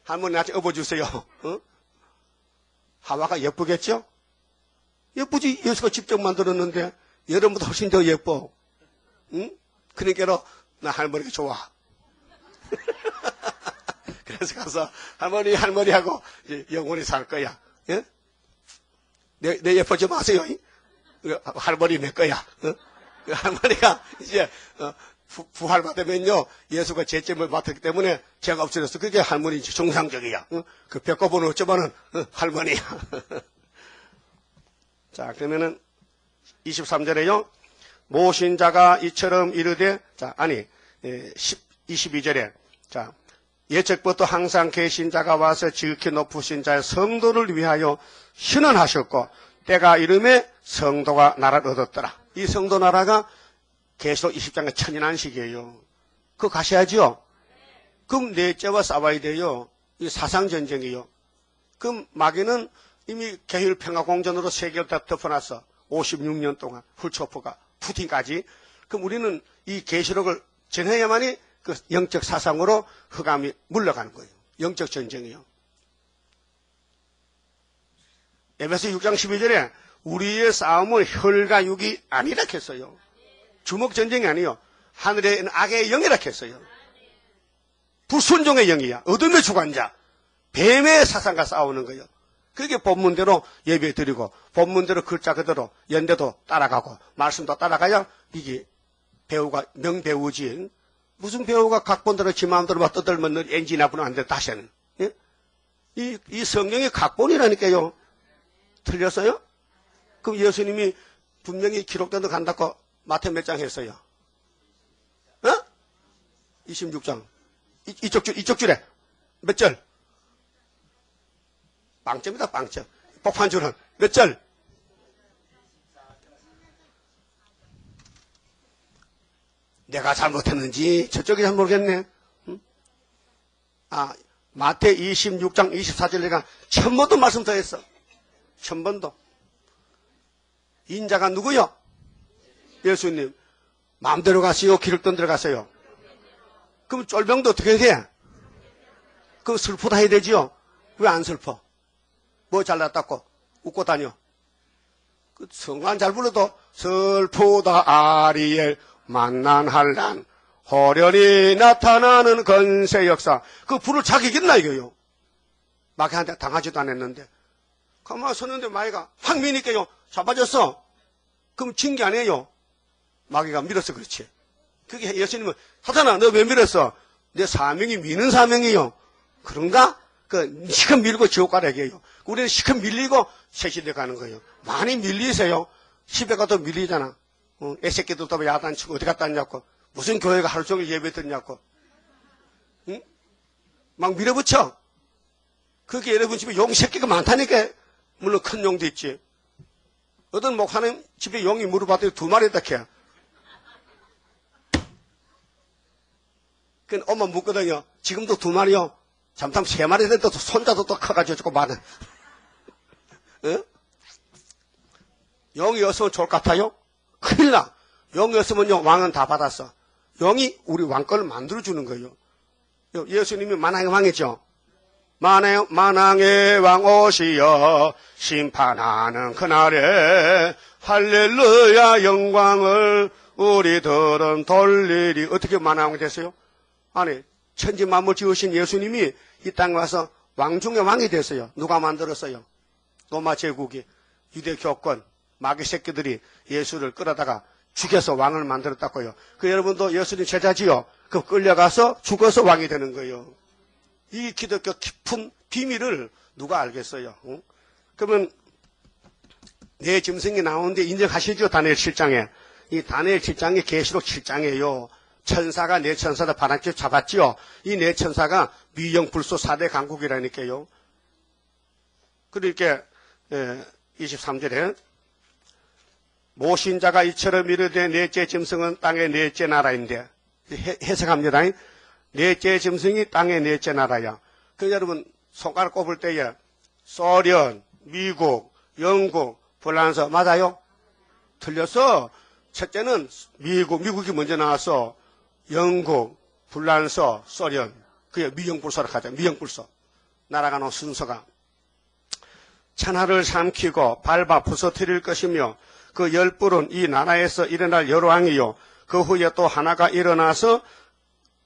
할머니 나한테 업어주세요. 응? 하와가 예쁘겠죠? 예쁘지. 예수가 직접 만들었는데 여러분보다 훨씬 더 예뻐. 응? 그러니까 나 할머니가 좋아. 그래서 가서 할머니하고 이제 영원히 살 거야. 예? 내 예뻐지 마세요. 할머니 내 거야. 그 할머니가 이제 부활받으면요 예수가 제점을 맡았기 때문에 제가 없어졌어. 그게 할머니 정상적이야. 그 배꼽은 어쩌면은 할머니야. 자, 그러면은 23절에요. 모신 자가 이처럼 이르되, 자, 아니 22절에 자, 예적부터 항상 계신 자가 와서 지극히 높으신 자의 성도를 위하여 신원하셨고 때가 이름에 성도가 나라를 얻었더라. 이 성도 나라가 계시록 20장의 천인안식이에요. 그거 가셔야죠. 그럼 넷째와 싸워야 돼요. 이 사상전쟁이에요. 그럼 마귀는 이미 계율 평화공전으로 세계를 다 덮어놨어. 56년 동안 훌초프가 푸틴까지. 그럼 우리는 이 계시록을 전해야만이 그 영적 사상으로 흑암이 물러가는 거예요. 영적 전쟁이요. 에베소 6장 12절에 우리의 싸움은 혈과 육이 아니라 했어요. 주먹 전쟁이 아니요. 하늘에 있는 악의 영이라 했어요. 불순종의 영이야. 어둠의 주관자. 뱀의 사상과 싸우는 거예요. 그게 본문대로 예배 드리고 본문대로 글자 그대로 연대도 따라가고 말씀도 따라가야 이게 배우가 명배우지. 무슨 배우가 각본대로 지 마음대로 막 떠들면 엔진 나쁘면 안 돼. 다시 하는. 예? 이 성경의 각본이라니까요. 틀렸어요? 그럼 예수님이 분명히 기록된 데 간다고 마태 몇 장 했어요? 어? 26장. 이쪽 줄에. 몇 절? 빵점이다, 빵점. 복판줄은. 몇 절? 내가 잘못했는지 저쪽이 잘 모르겠네. 응? 아, 마태 26장 24절 내가 1000번도 말씀 더 했어. 1000번도. 인자가 누구요? 예수님. 마음대로 가세요? 기록된 대로 가세요? 그럼 쫄병도 어떻게 해? 그럼 슬프다 해야 되지요? 왜 안 슬퍼? 뭐 잘났다고 웃고 다녀? 그 성관 잘 불러도 슬프다 아리엘 만난 한란 호련히 나타나는 건세 역사. 그 불을 자기겠나 이거요? 마귀한테 당하지도 않았는데 가만히 섰는데 마귀가 확 미니까요 잡아줬어. 그럼 진 게 아니에요. 마귀가 밀어서 그렇지. 그게 예수님은 사탄아 너 왜 밀었어? 내 사명이 미는 사명이요. 그런가? 그 시컷 밀고 지옥 가라 얘기해요. 우리는 시컷 밀리고 새시대 가는 거예요. 많이 밀리세요. 집에 가도 밀리잖아. 애새끼들도 야단치고 어디 갔다 왔냐고. 무슨 교회가 하루 종일 예배 듣냐고. 응? 막 밀어붙여. 그게 여러분 집에 용 새끼가 많다니까. 물론 큰 용도 있지. 어떤 목사님 집에 용이 물어봤더니 2마리 딱 해. 그 엄마 묻거든요. 지금도 2마리요. 잠깐 3마리 됐도 손자도 또 커가지고 조금 많아. 어? 용이 없으면 좋을 것 같아요? 큰일 나. 용이 없으면요, 왕은 다 받았어. 용이 우리 왕권을 만들어주는 거예요. 예수님이 만왕의 왕이죠? 만왕의 왕 오시여 심판하는 그날에 할렐루야 영광을 우리들은 돌리리. 어떻게 만왕이 됐어요? 아니, 천지 만물 지으신 예수님이 이 땅에 와서 왕 중에 왕이 됐어요. 누가 만들었어요? 로마 제국이, 유대 교권, 마귀 새끼들이 예수를 끌어다가 죽여서 왕을 만들었다고요. 그 여러분도 예수님 제자지요? 그 끌려가서 죽어서 왕이 되는 거예요. 이 기독교 깊은 비밀을 누가 알겠어요? 응? 그러면 내 짐승이 나오는데 인정하시죠? 다니엘 7장에. 이 다니엘 7장이 계시록 7장이에요. 천사가 네 천사를 바람쥐 잡았지요. 이 네 천사가 미영불소 4대 강국이라니까요. 그러니까 23절에 모신 자가 이처럼 이르되 넷째 짐승은 땅의 넷째 나라인데 해석합니다. 넷째 짐승이 땅의 넷째 나라야. 그 여러분 손가락 꼽을 때에 소련, 미국, 영국, 프랑스 맞아요? 틀렸어. 첫째는 미국이 먼저 나와서 영국, 불란서, 소련, 그게 미영불서라 하죠. 미영불서. 날아가는 순서가. 천하를 삼키고 밟아 부서뜨릴 것이며 그 열불은 이 나라에서 일어날 열왕이요. 그 후에 또 하나가 일어나서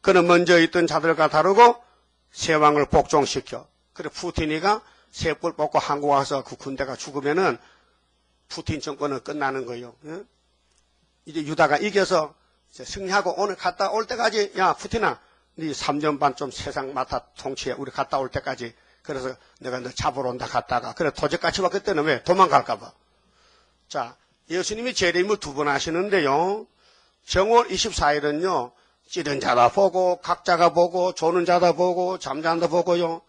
그는 먼저 있던 자들과 다르고 새 왕을 복종시켜. 그래 푸틴이가 새 뿔 뽑고 한국 와서 그 군대가 죽으면은 푸틴 정권은 끝나는 거예요. 이제 유다가 이겨서 이제 승리하고 오늘 갔다 올 때까지 야 푸틴아 네 3년 반 좀 세상 맡아 통치해. 우리 갔다 올 때까지. 그래서 내가 너 잡으러 온다 갔다가 그래 도적같이 와. 그때는 왜? 도망갈까 봐. 자, 예수님이 재림을 2번 하시는데요. 정월 24일은요. 찌른 자다 보고 각자가 보고 조는 자다 보고 잠잔다 보고요.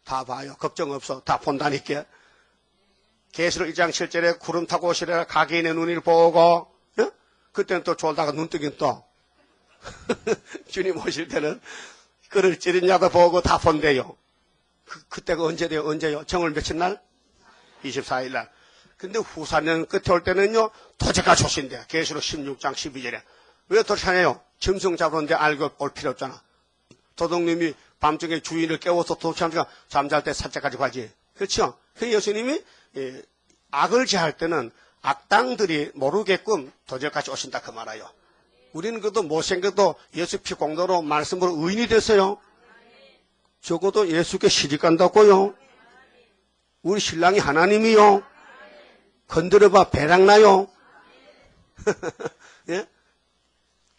다 봐요. 걱정 없어. 다 본다니까. 계시록 1장 7절에 구름 타고 오시라 가게인의 눈을 보고 그때는 또 졸다가 눈 뜨긴 또 주님 오실 때는 그를 찌른 자다 보고 다 본대요. 그때가 언제돼요? 언제요? 정월 며칠 날? 24일 날. 근데 후사년 끝에 올 때는요, 도적같이 오신대. 계시록 16장 12절에. 왜 도착하냐요? 짐승 잡으는데 알고 올 필요 없잖아. 도둑님이 밤중에 주인을 깨워서 도둑하니까 잠잘 때 살짝까지 봐지. 그렇죠? 그 예수님이 악을 제할 때는 악당들이 모르게끔 도적같이 오신다 그 말이에요. 우리는 그래도 못생겨도 예수 피 공로로 말씀으로 의인이 됐어요. 적어도 예수께 시집간다고요. 우리 신랑이 하나님이요. 건드려봐 배랑나요. 예?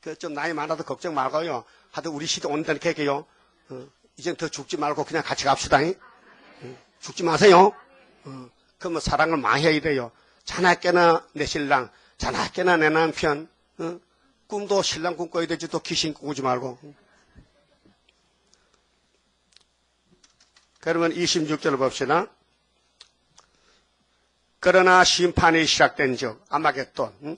그 좀 나이 많아도 걱정 말고요. 하여튼 우리 시대 온다니까 얘기해요. 이젠 더 죽지 말고 그냥 같이 갑시다. 죽지 마세요. 그러면 사랑을 많이 해야 돼요. 자나깨나 내 신랑, 자나깨나 내 남편. 꿈도 신랑 꿈 꿔야 되지 또 귀신 꾸지 말고. 그러면 26절 봅시다. 그러나 심판이 시작된 즉 아마겟돈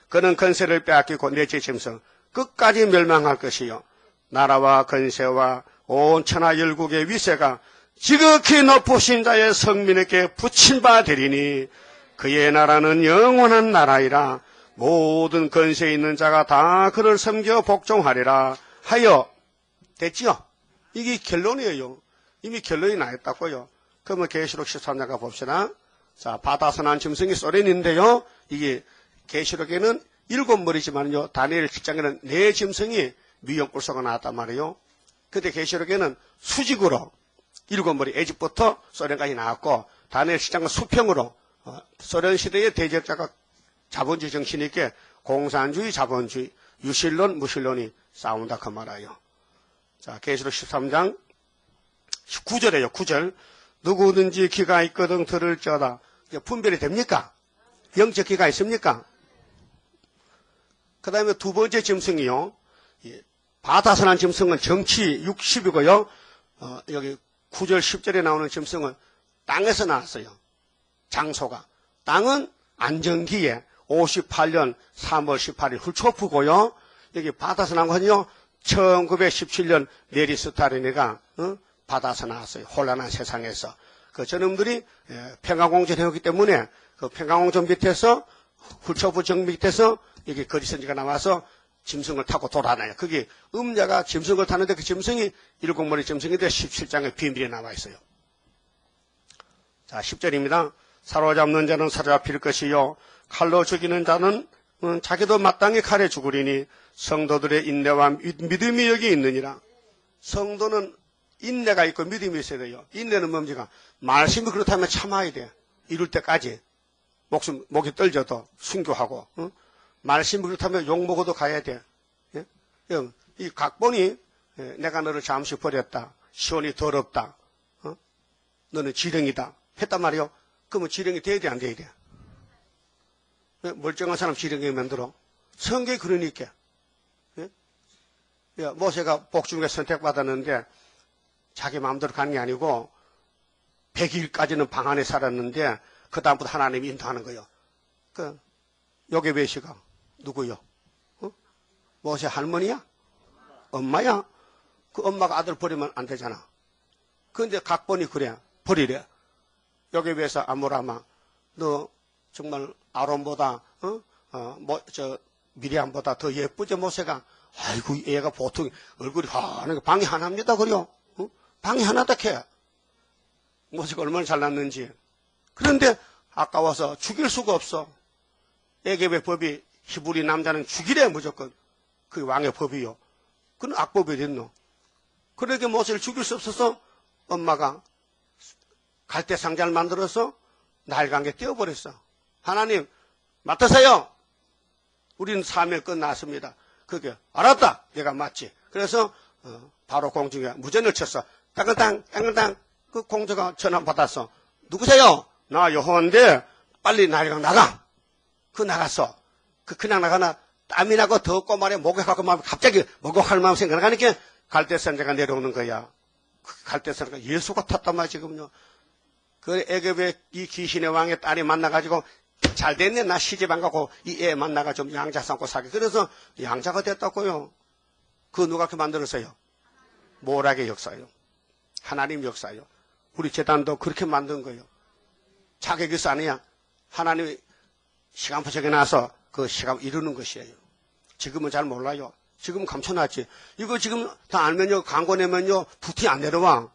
그는 건세를 빼앗기고 넷째 짐승 끝까지 멸망할 것이요 나라와 건세와 온 천하 열국의 위세가 지극히 높으신 자의 성민에게 붙인 바 되리니 그의 나라는 영원한 나라이라 모든 건세에 있는 자가 다 그를 섬겨 복종하리라 하여 됐지요? 이게 결론이에요. 이미 결론이 나 있다고요. 그러면 계시록 13장 봅시다. 자, 바다에서 난 짐승이 소련인데요. 이게 계시록에는 7머리지만요. 다니엘 7장에는 4짐승이 미역불소가 나왔단 말이에요. 근데 계시록에는 수직으로 7머리 에집부터 소련까지 나왔고 다니엘 7장은 수평으로 소련 시대의 대적자가 자본주의 정신이니까 공산주의, 자본주의, 유실론, 무실론이 싸운다 그 말이에요. 자, 계시록 13장 9절이에요. 9절. 누구든지 귀가 있거든 들을지어다. 분별이 됩니까? 영적 귀가 있습니까? 그 다음에 두 번째 짐승이요. 바다에서 난 짐승은 정치 60이고요. 여기 9절 10절에 나오는 짐승은 땅에서 나왔어요. 장소가. 땅은 안정기에 58년 3월 18일 훌초프고요. 여기 바다에서 난 건요. 1917년 네리스타르네가 바다에서 나왔어요. 혼란한 세상에서. 그 저놈들이 평화공전 해오기 때문에 그 평화공전 밑에서 훌초프 정 밑에서 여기 거리선지가 나와서 짐승을 타고 돌아다녀요. 거기 음자가 짐승을 타는데 그 짐승이 7머리 짐승인데 17장에 비밀이 나와 있어요. 자, 10절입니다. 사로잡는 자는 사로잡힐 것이요. 칼로 죽이는 자는 자기도 마땅히 칼에 죽으리니 성도들의 인내와 믿음이 여기 있느니라. 성도는 인내가 있고 믿음이 있어야 돼요. 인내는 뭡니까? 말씀이 그렇다면 참아야 돼. 이룰 때까지. 목이 떨져도 순교하고. 말씀이 그렇다면 욕먹어도 가야 돼. 예? 이 각본이 내가 너를 잠시 버렸다. 시온이 더럽다. 너는 지렁이다. 했단 말이요. 그러면 지렁이 돼야 돼, 안 돼야 돼? 멀쩡한 사람 지렁이 만들어. 성경이 그러니까. 예? 모세가 복중에 선택받았는데 자기 마음대로 간 게 아니고 100일까지는 방 안에 살았는데 그 다음부터 하나님이 인도하는 거예요. 그 요게베시가 누구요? 모세 할머니야? 엄마야? 그 엄마가 아들 버리면 안 되잖아. 그런데 각본이 그래. 버리래. 요게베시 아므라마 너 정말 아론보다 미리암보다 더 예쁘죠, 모세가. 아이고, 얘가 보통 얼굴이 환하게 방이 하나입니다, 그래요. 방이 하나다 캐. 모세가 얼마나 잘났는지. 그런데 아까워서 죽일 수가 없어. 애굽의 법이 히브리 남자는 죽이래, 무조건. 그 왕의 법이요. 그건 악법이 됐노. 그러게 모세를 죽일 수 없어서 엄마가 갈대 상자를 만들어서 날강에 띄워버렸어. 하나님, 맡으세요. 우리는 사명 끝났습니다. 그게 알았다. 내가 맞지. 그래서 바로 공중에 무전을 쳤어. 땅땅 땅땅. 그 공주가 전화 받았어. 누구세요? 나 여호와인데 빨리 날강 나가. 그 나갔어. 그냥 나가나 땀이 나고 덥고 말이야 목욕하고 막 갑자기 목욕할 마음 생각하니까 갈대산자가 내려오는 거야. 그 갈대산자가 예수가 탔단 말이야 지금요. 그 애굽의 이 귀신의 왕의 딸이 만나가지고 잘 됐네. 나 시집 안 가고 이 애 만나가지고 좀 양자 삼고 사게. 그래서 양자가 됐다고요. 그 누가 그렇게 만들었어요? 모락의 역사요. 하나님 역사요. 우리 재단도 그렇게 만든 거예요. 자기 기사 아니야. 하나님이 시간표 적여놔서 그 시간 이루는 것이에요. 지금은 잘 몰라요. 지금은 감춰놨지. 이거 지금 다 알면요. 광고 내면요. 부티 안 내려와.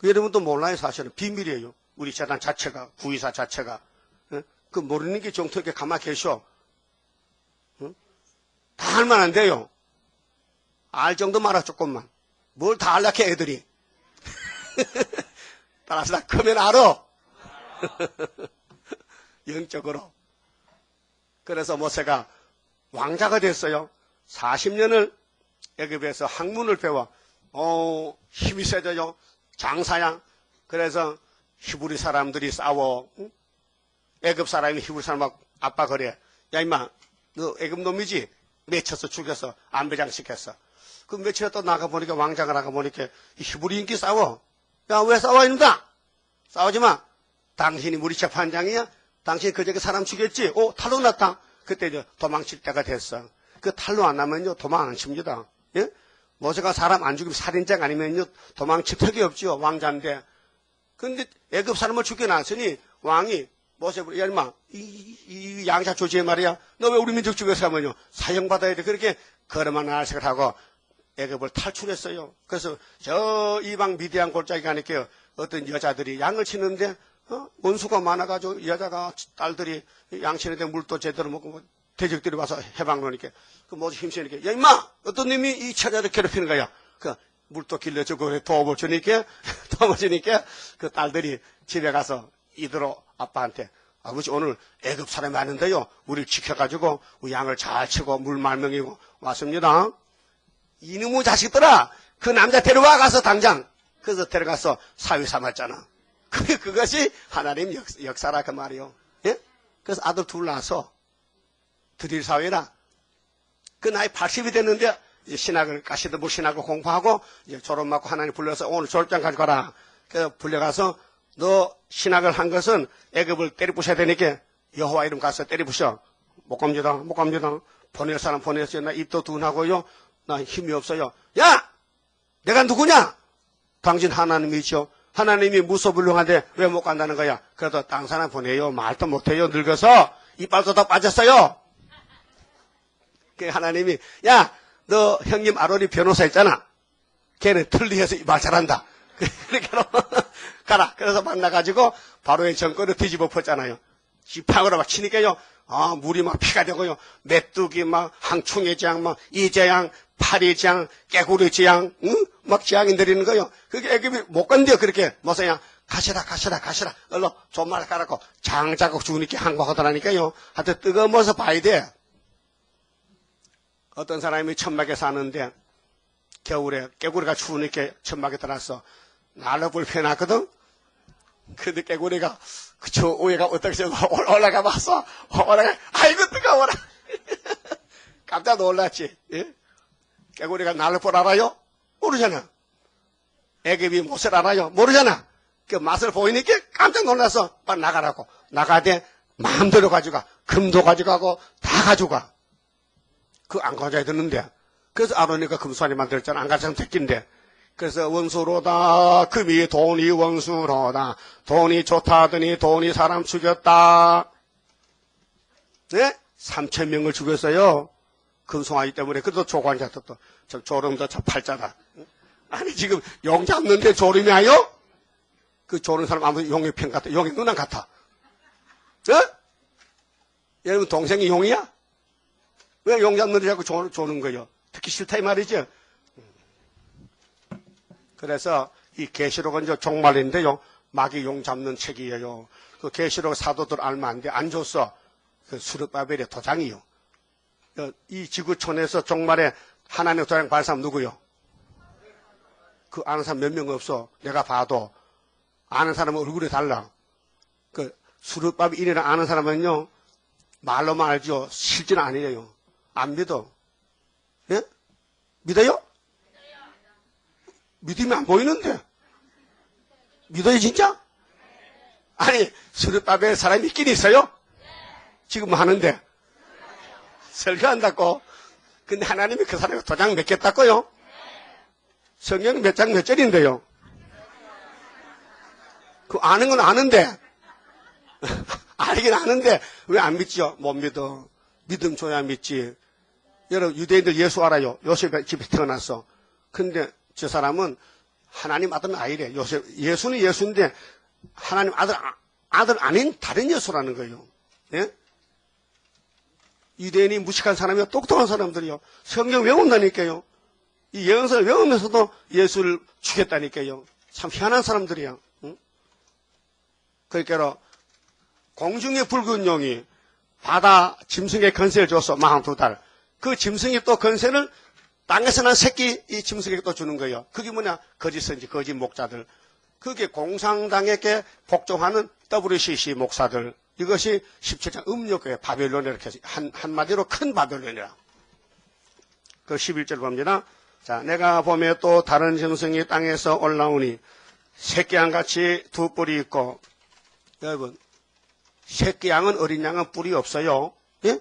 여러분도 몰라요. 사실은 비밀이에요. 우리 재단 자체가 구의사 자체가. 그 모르는 게 정통하게 가만히 계셔. 다 알면 안 돼요. 알 정도 말아 조금만. 뭘 다 알라게 애들이. 따라서 다 크면 알아. 영적으로. 그래서 모세가 왕자가 됐어요. 40년을 애굽에서 학문을 배워. 힘이 세져요. 장사야. 그래서 히브리 사람들이 싸워. 애굽 사람이 히브리 사람하고 아빠 그래. 야 임마 너 애굽 놈이지? 맺혀서 죽여서 안배장시켰어. 그 며칠에 또 나가보니까 왕자가 나가보니까 히브리 인기 싸워. 야 왜 싸워 이놈다? 싸우지 마. 당신이 우리 재판장이야? 당신이 그저께 사람 죽였지? 탈로 났다. 그때 이제 도망칠 때가 됐어. 그 탈로 안 나면요 도망 안 칩니다. 예? 모세가 사람 안 죽이면 살인자가 아니면요 도망칠 턱이 없지요. 왕자인데. 근데 애굽 사람을 죽여놨으니 왕이 모세를 야 인마 이 양자 조지에 말이야. 너 왜 우리 민족 죽여서 하면요 사형받아야 돼. 그렇게 걸음만 날색을 하고 애굽을 탈출했어요. 그래서 저 이방 미디안 골짜기 가니까 어떤 여자들이 양을 치는데 원수가 많아가지고 여자가 딸들이 양 치는데 물도 제대로 먹고 대적들이 와서 해방 놓으니까 그 모두 힘쓰니까 야 임마 어떤 놈이 이 처자를 괴롭히는 거야. 그 물도 길러주고 도움을 주니까 그 딸들이 집에 가서 이대로 아빠한테 아버지 오늘 애굽 사람이 왔는데요. 우리를 지켜가지고 우리 양을 잘 치고 물 말명이고 왔습니다. 이놈의 자식들아 그 남자 데려와 가서 당장. 그래서 데려가서 사위 삼았잖아. 그것이 하나님 역사라 그 말이요. 예? 그래서 아들 둘 낳아서 드릴 사위라. 그 나이 80이 됐는데 이제 신학을 가시더부 신학을 공부하고 이제 졸업 맞고 하나님 불러서 오늘 졸업장 가지고 가라. 그래서 불려가서 너 신학을 한 것은 애굽을 때려부셔야 되니까 여호와 이름 가서 때려부셔. 못 갑니다. 못 갑니다. 보낼 사람 보냈어요. 나 입도 둔하고요. 나 힘이 없어요. 야! 내가 누구냐? 당신 하나님이죠. 하나님이 무소불능한데 왜 못 간다는 거야? 그래도 땅 사람 보내요. 말도 못해요. 늙어서 이빨도 다 빠졌어요. 그 하나님이 야, 너 형님 아론이 변호사 있잖아. 걔는 틀리해서 말 잘한다. 그렇게 가라. 그래서 만나가지고 바로의 정권을 뒤집어 엎었잖아요. 지팡으로 막 치니까요. 물이 막 피가 되고요. 메뚜기 막 항충의 재앙, 막 이재앙, 파리 재앙, 깨구리 재앙, 막 재앙이 내리는 거요. 그게 애굽이 못 건드려 그렇게 모세야 가시라. 얼른 존말 깔았고 장자국 죽으니까 항복하더라니까요. 하여튼 뜨거워서 봐야 돼. 어떤 사람이 천막에 사는데 겨울에 깨구리가 추우니까 천막에 들어왔어. 날로 불 펴놨거든. 근데 깨구리가 그저 오해가 어떻게 올라가 봤어. 아이고 뜨거워라. 깜짝 놀랐지. 예? 깨구리가 날로 불 알아요? 모르잖아. 애굽이 못을 알아요? 모르잖아. 그 맛을 보이니까 깜짝 놀라서 빨리 나가라고. 나가되 마음대로 가져가. 금도 가져가고 다 가져가. 그 안 가져야 되는데. 그래서 아론이가 금수환이 만들었잖아. 안 가져가면 됐긴데. 그래서 원수로다. 금이 돈이 원수로다. 돈이 좋다더니 돈이 사람 죽였다. 네? 3,000명을 죽였어요. 금송아지 때문에. 그래도 조관 잡혔다. 저 조름도 저 팔자다. 아니, 지금 용 잡는데 조름이 와요? 그 조른 사람 아무 용의 편 같아. 용의 누나 같아. 여러분, 동생이 용이야? 왜 용 잡는데 자꾸 조는 거예요? 듣기 싫다, 이 말이죠? 그래서 이 계시록은 저 종말인데요. 마귀 용 잡는 책이에요. 그 계시록 사도들 알면 안 돼. 안 줬어. 그 수르바벨의 도장이요. 이 지구촌에서 종말에 하나님의 도장 받은 사람 누구요? 그 아는 사람 몇 명 없어. 내가 봐도. 아는 사람은 얼굴이 달라. 그 수르바벨이라는 아는 사람은요. 말로만 알죠. 실제는 아니에요. 안 믿어. 예? 믿어요? 믿으면 안 보이는데. 믿어요, 진짜? 아니, 수르바벨 사람이 있긴 있어요? 지금 하는데. 설교한다고. 근데 하나님이 그 사람에 도장 몇 개 땄고요? 성경 몇 장 몇 절인데요? 그 아는 건 아는데. 알긴 아는데, 왜 안 믿죠? 못 믿어. 믿음 줘야 믿지. 여러분, 유대인들 예수 알아요. 요셉의 집에 태어났어. 근데 저 사람은 하나님 아들 아니래. 예수는 예수인데, 하나님 아들 아닌 다른 예수라는 거예요. 예? 유대인이 무식한 사람이요. 똑똑한 사람들이요. 성경 외운다니까요. 이 예언서를 외우면서도 예수를 죽였다니까요. 참 희한한 사람들이야. 응? 그러니까 공중의 붉은 용이 바다 짐승의 건세를 줬어. 42달. 그 짐승이 또 건세를 땅에서 난 새끼 이 짐승에게 또 주는 거예요. 그게 뭐냐? 거짓 선지, 거짓 목자들. 그게 공산당에게 복종하는 WCC 목사들. 이것이 17장 음력교회 바벨론이라 이렇게 한마디로 큰 바벨론이라. 그 11절 봅니다. 자, 내가 보며 또 다른 짐승이 땅에서 올라오니 새끼양같이 두 뿔이 있고, 여러분, 새끼양은 어린 양은 뿔이 없어요. 예?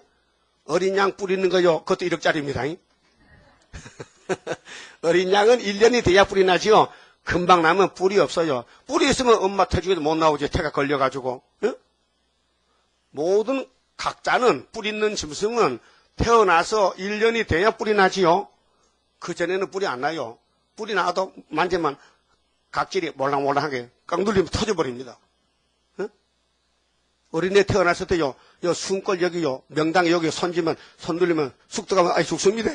어린 양 뿔 있는 거요. 그것도 1억짜리입니다. 어린 양은 1년이 돼야 뿔이 나지요. 금방 나면 뿔이 없어요. 뿔이 있으면 엄마 태중에도 못 나오지. 태가 걸려가지고. 예? 모든 각자는 뿔 있는 짐승은 태어나서 1년이 돼야 뿔이 나지요. 그전에는 뿔이 안 나요. 뿔이 나도 만지면 각질이 몰랑몰랑하게 깡 눌리면 터져버립니다. 어? 어린애 태어났을 때요, 요 숨골 여기요, 명당에 여기 손지면, 손 눌리면 쑥 들어가면 아이 죽습니다.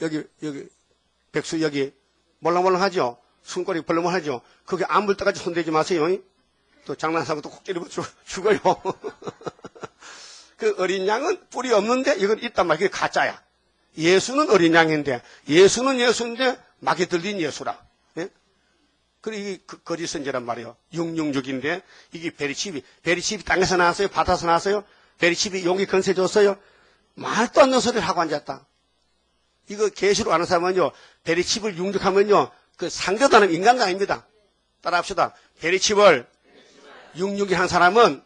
여기, 백수 여기 몰랑몰랑하죠? 숨골이 벌렁하죠? 그게 안 물 때까지 손대지 마세요. 또 장난삼아도 콕 찌르면 죽어요. 그 어린 양은 뿔이 없는데 이건 있단 말이야. 그게 가짜야. 예수는 어린 양인데, 예수는 예수인데 막이 들린 예수라. 예? 그리고 이게 거짓 선지란 말이에요. 666인데 이게 베리칩이 땅에서 나왔어요? 바다에서 나왔어요? 베리칩이 용이 건세 줬어요? 말도 안 되는 소리를 하고 앉았다. 이거 계시로 아는 사람은요, 베리칩을 육육하면요, 그 상대도 하는 인간도 아닙니다. 따라합시다. 베리칩을 66이 한 사람은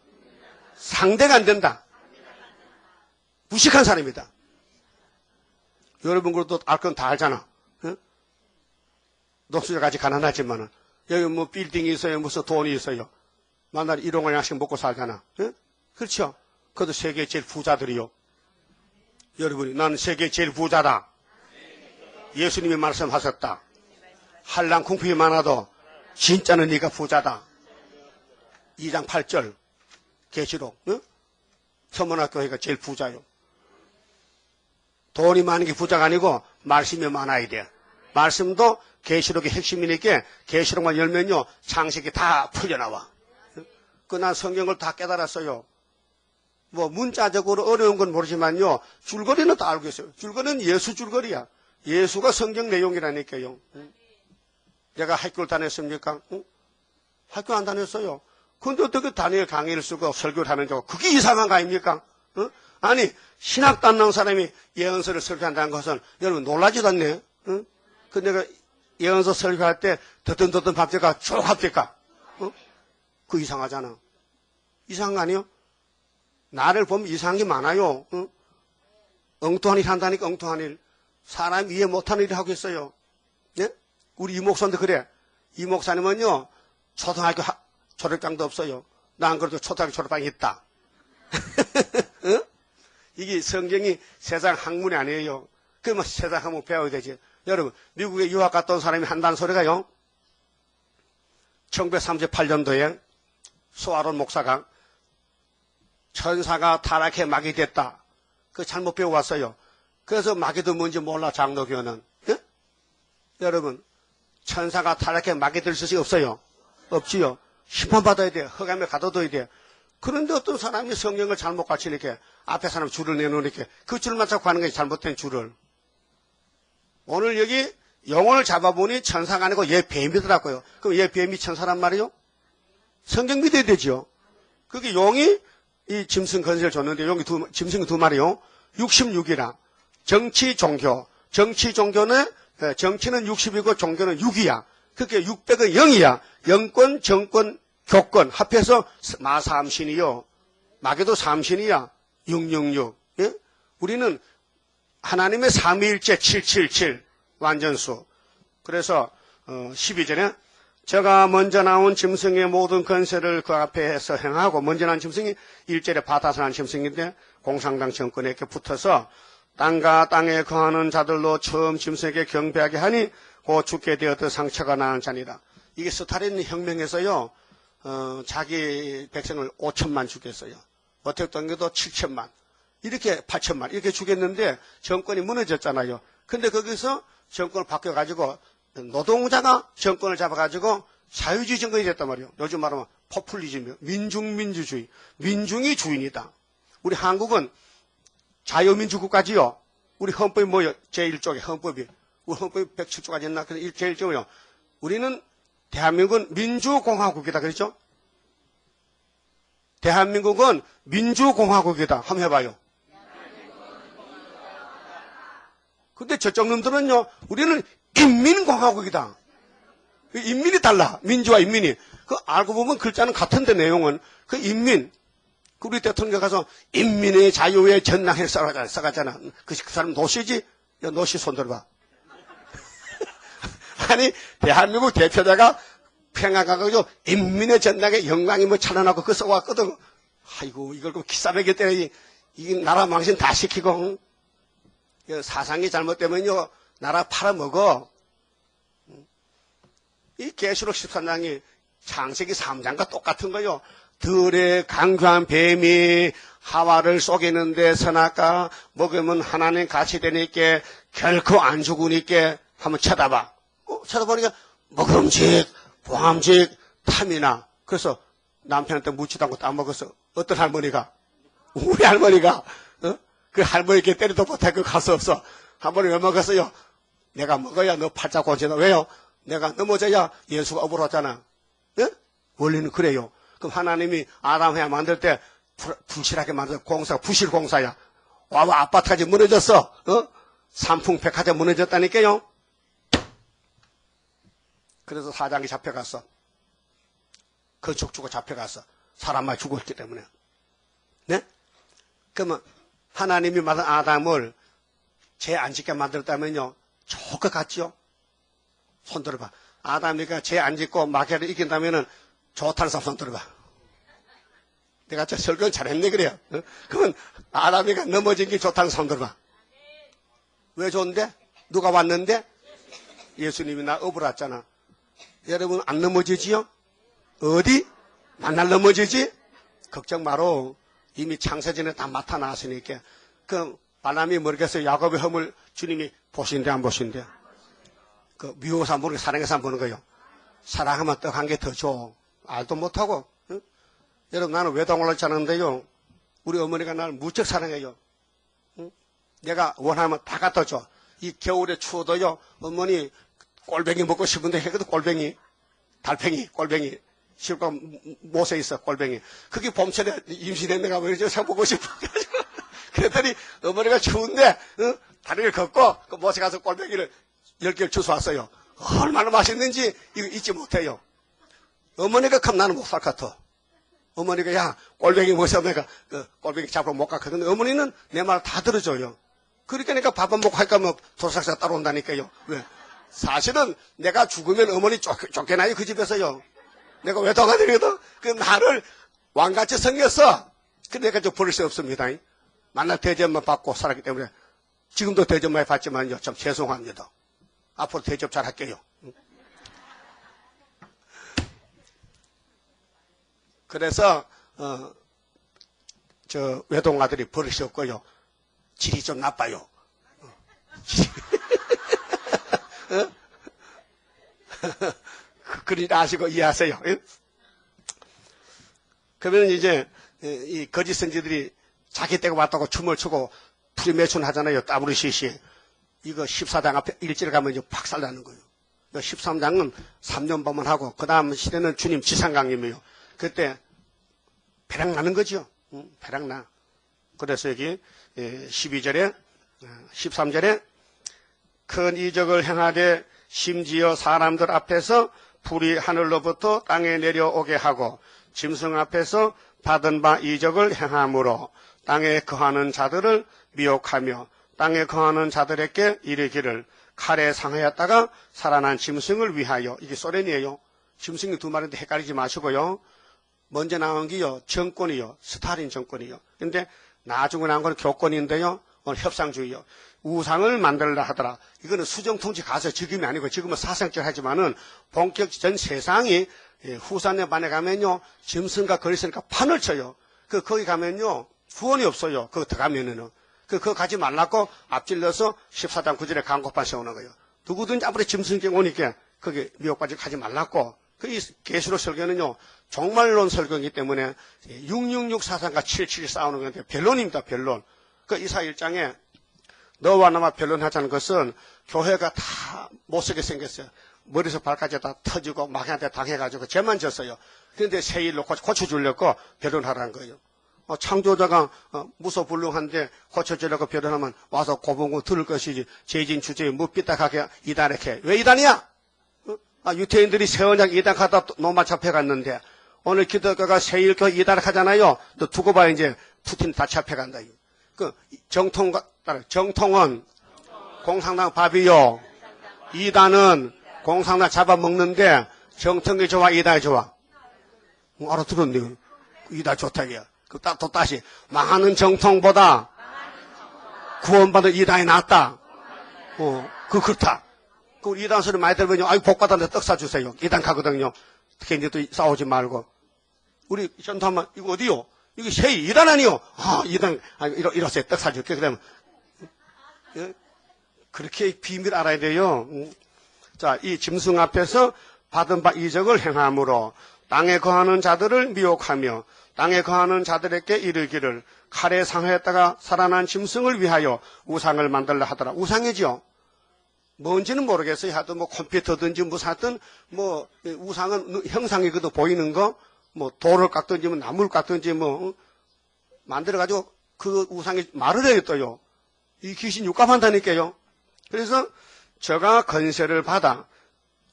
상대가 안 된다. 무식한 사람이다. 여러분 그래도 알 건 다 알잖아. 어? 녹수자같이 가난하지만은 여기 뭐 빌딩이 있어요, 무슨 돈이 있어요. 만날 1억 원씩 먹고 살잖아. 어? 그렇죠? 그것도 세계 제일 부자들이요. 여러분이 나는 세계 제일 부자다. 예수님이 말씀하셨다. 한랑 궁핍이 많아도 진짜는 네가 부자다. 2장 8절 계시록. 어? 서문학교회가 제일 부자요. 돈이 많은 게 부자가 아니고 말씀이 많아야 돼. 말씀도 계시록의 핵심이니까 계시록만 열면요 창세기 다 풀려나와. 난 성경을 다 깨달았어요. 뭐 문자적으로 어려운 건 모르지만요 줄거리는 다 알고 있어요. 줄거리는 예수 줄거리야. 예수가 성경 내용이라니까요. 내가 학교를 다녔습니까? 학교 안 다녔어요. 근데 어떻게 단일 강의를 쓰고 설교를 하는 거 그게 이상한 거 아닙니까? 아니 신학도 안 나온 사람이 예언서를 설교한다는 것은 여러분 놀라지도 않네. 그 내가 예언서 설교할 때 더듬더듬 합니까? 쭉 합니까? 그 이상하잖아. 이상한 거 아니에요? 나를 보면 이상한 게 많아요. 엉뚱한 일 한다니까 엉뚱한 일. 사람 이해 못하는 일을 하고 있어요. 예? 우리 이 목사님도 그래. 이 목사님은요 초등학교 졸업장도 없어요. 난 그래도 초등학교 졸업장이 있다. 이게 성경이 세상 학문이 아니에요. 그러면 세상 학문 배워야 되지. 여러분, 미국에 유학 갔다 온 사람이 한다는 소리가요. 1938년도에 소아론 목사가 천사가 타락해 마귀 됐다. 그 잘못 배워왔어요. 그래서 마귀도 뭔지 몰라, 장로교는. 예? 여러분, 천사가 타락해 마귀 될 수이 없어요. 없지요. 심판받아야 돼. 흑암에 가둬둬야 돼. 그런데 어떤 사람이 성경을 잘못 가르치니까 앞에 사람 줄을 내놓으니까 그 줄만 잡고 하는 게 잘못된 줄을. 오늘 여기 영혼을 잡아보니 천사가 아니고 얘 뱀이더라고요. 그럼 얘 뱀이 천사란 말이요? 성경 믿어야 되죠. 그게 용이 이 짐승 건세를 줬는데 용이 짐승이 두 마리요. 66이라. 정치, 종교. 정치, 종교는 정치는 60이고 종교는 6이야. 그게 600은 0이야. 영권, 정권, 교권 합해서 마삼신이요. 마귀도 삼신이야. 666. 예? 우리는 하나님의 삼위일체 777 완전수. 그래서 12절에 저가 먼저 나온 짐승의 모든 건세를 그 앞에 해서 행하고 먼저 나온 짐승이 1절에 바다서 난 짐승인데 공산당 정권에 이렇게 붙어서 땅과 땅에 거하는 자들로 처음 짐승에게 경배하게 하니 곧 죽게 되었던 상처가 나은 자니라. 이게 스탈린 혁명에서요. 자기 백성을 5천만 죽였어요. 어택동교도 7천만. 이렇게 8천만 이렇게 죽였는데 정권이 무너졌잖아요. 근데 거기서 정권을 바뀌어가지고 노동자가 정권을 잡아가지고 자유주의 정권이 됐단 말이에요. 요즘 말하면 포퓰리즘이요. 민중민주주의. 민중이 주인이다. 우리 한국은 자유민주국가지요. 우리 헌법이 뭐요? 제1조에 헌법이. 우리 헌법이 107조까지 있나? 그래서 제1조요. 우리는 대한민국은 민주공화국이다. 그렇죠? 대한민국은 민주공화국이다. 한번 해봐요. 근데 저쪽 놈들은요, 우리는 인민공화국이다. 인민이 달라. 민주와 인민이. 그 알고 보면 글자는 같은데 내용은. 그 인민. 그 우리 대통령 가서 인민의 자유에 전당해 써가잖아. 그 사람 노시지? 야, 노시 손 들어봐. 아니, 대한민국 대표자가 평양 가가지고 인민의 전당에 영광이 뭐 찬란하고 그 써왔거든. 아이고, 이걸 그 기싸매기 때문에 이 나라 망신 다 시키고. 사상이 잘못되면요, 나라 팔아먹어. 이 계시록 13장이 창세기 3장과 똑같은 거요. 들의 강교한 뱀이 하와를 속이는데 선악과 먹으면 하나님 같이 되니까 결코 안 죽으니까 한번 쳐다봐. 쳐다보니까 먹음직, 보암직, 탐이나. 그래서 남편한테 묻지도 않고 따먹었어. 어떤 할머니가? 우리 할머니가, 그 할머니께 때리도 못하고 갈 수 없어. 한 번에 왜 먹었어요? 내가 먹어야 너 팔자 고치다. 왜요? 내가 넘어져야 예수가 업으로왔잖아. 예? 원리는 그래요. 그럼 하나님이 아담 해 만들 때 불실하게 만들어 공사가 부실공사야. 와와 아파트까지 무너졌어. 삼풍백화점 무너졌다니까요. 그래서 사장이 잡혀갔어. 건축주가 잡혀갔어. 사람만 죽었기 때문에. 네? 그러면 하나님이 만든 아담을 죄 안 짓게 만들었다면요. 좋을 것 같지요? 손 들어봐. 아담이가 죄 안 짓고 마귀를 이긴다면은 좋다는 사람 손 들어봐. 내가 저 설교를 잘했네 그래요. 그러면 아담이가 넘어진 게 좋다는 사람 들어봐. 왜 좋은데? 누가 왔는데? 예수님이 나 업으랐잖아. 여러분 안 넘어지지요? 어디? 만날 넘어지지? 걱정 마라. 이미 창세전에 다 나타났으니까. 그 발람이 모르겠어요. 야곱의 허물 주님이 보신대 안 보신대? 그 미워서 모르게 사랑해서 안 보는 거예요. 사랑하면 떡 한 개 더 줘. 알도 못하고. 응? 여러분 나는 외동을 하지 않는데요. 우리 어머니가 나를 무척 사랑해요. 응? 내가 원하면 다 갖다 줘. 이 겨울에 추워도요. 어머니 꼴뱅이 먹고 싶은데 해거든 꼴뱅이. 달팽이 꼴뱅이. 실과 못에 있어 꼴뱅이. 그게 봄철에 임신했는가 그러죠. 사보고 싶어. 그랬더니 어머니가 추운데 다리를 걷고 그 못에 가서 꼴뱅이를 10개를 주워왔어요. 얼마나 맛있는지 이거 잊지 못해요. 어머니가 그럼 나는 못 살 것 같아. 어머니가 야 꼴뱅이 못해 내가 그 꼴뱅이 잡으러 못 갔거든. 어머니는 내 말 다 들어줘요. 그러니까 내가 밥 안 먹고 할까 뭐 도사가 따라온다니까요. 왜? 사실은 내가 죽으면 어머니 쫓겨나요 그 집에서요. 내가 외동아들이거든. 그 나를 왕같이 생겼어. 근데 내가 좀 버릴 수 없습니다. 만날 대접만 받고 살았기 때문에 지금도 대접 많이 받지만요. 참 죄송합니다. 앞으로 대접 잘 할게요. 그래서 저 외동아들이 버릇이 없고요. 질이 좀 나빠요. 그러니까 아시고 이해하세요. 그러면 이제 이 거짓 선지들이 자기 때가 왔다고 춤을 추고 프리매춘 하잖아요. 따브르시시. 이거 14장 앞에 일지를 가면 이제 박살나는 거예요. 13장은 3년 범원하고 그 다음 시대는 주님 지상강림이에요. 그때 배락 나는 거죠. 배락 나. 그래서 여기 12절에 13절에 큰 이적을 행하되 심지어 사람들 앞에서 불이 하늘로부터 땅에 내려오게 하고 짐승 앞에서 받은 바 이적을 행함으로 땅에 거하는 자들을 미혹하며 땅에 거하는 자들에게 이르기를 칼에 상하였다가 살아난 짐승을 위하여. 이게 소련이에요. 짐승이 두 마리인데 헷갈리지 마시고요. 먼저 나온 게요 정권이요, 스탈린 정권이요. 근데 나중에 나온 건 교권인데요, 오늘 협상주의요. 우상을 만들라 하더라. 이거는 수정통치 가서 지금이 아니고 지금은 사상적 하지만은 본격 전 세상이 후산의 반에 가면요 짐승과 거리서니까 판을 쳐요. 거기 가면요 구원이 없어요. 그거 들어가면은 그거 가지 말라고 앞질러서 14장 9절에 강고판 세우는 거예요. 누구든지 아무리 짐승경 오니까 거기 미혹까지 가지 말라고. 이 계시록 설교는요 종말론 설교이기 때문에 666 사상과 77 싸우는 건데 변론입니다. 변론. 이사 1장에 너와 나와 변론하자는 것은 교회가 다 못쓰게 생겼어요. 머리에서 발까지 다 터지고 마귀한테 당해가지고 죄만 졌어요. 그런데 새 일로 고쳐주려고 변론하라는 거예요. 창조자가 무소불능한데 고쳐주려고 변론하면 와서 고봉고 들을 것이지 죄진 주제에 뭐 삐딱하게 이단했게. 왜 이단이야? 유태인들이 새 언약 이단하다 노마 잡혀갔는데 오늘 기독교가 새 일교 이단하잖아요. 또 두고 봐 이제 푸틴 다 잡혀간다. 정통은 공산당 밥이요. 이단은 공산당 잡아먹는데 정통이 좋아, 이단이 좋아? 알아들었네. 이단 좋다, 이게. 또 다시. 망하는 정통보다 구원받은 이단이 낫다. 그렇다. 이단 소리 많이 들으면, 아이고, 복 받았는데 떡 사주세요. 이단 가거든요. 특히 이제 또 싸우지 말고. 우리 전투하면, 이거 어디요? 이거 세이 이단 아니요? 이단, 이러세요. 떡 사줄게. 그러면. 그렇게 비밀 알아야 돼요. 자, 이 짐승 앞에서 받은 바 이적을 행함으로 땅에 거하는 자들을 미혹하며 땅에 거하는 자들에게 이르기를 칼에 상하였다가 살아난 짐승을 위하여 우상을 만들라 하더라. 우상이죠. 뭔지는 모르겠어요. 하여튼 뭐 컴퓨터든지 무슨 하여튼 뭐 우상은 형상이거든 보이는 거. 뭐 돌을 깎든지 뭐 나무를 깎든지 뭐 만들어가지고 그 우상이 말을 해야겠어요. 이 귀신 육감한다니까요. 그래서 저가 건세를 받아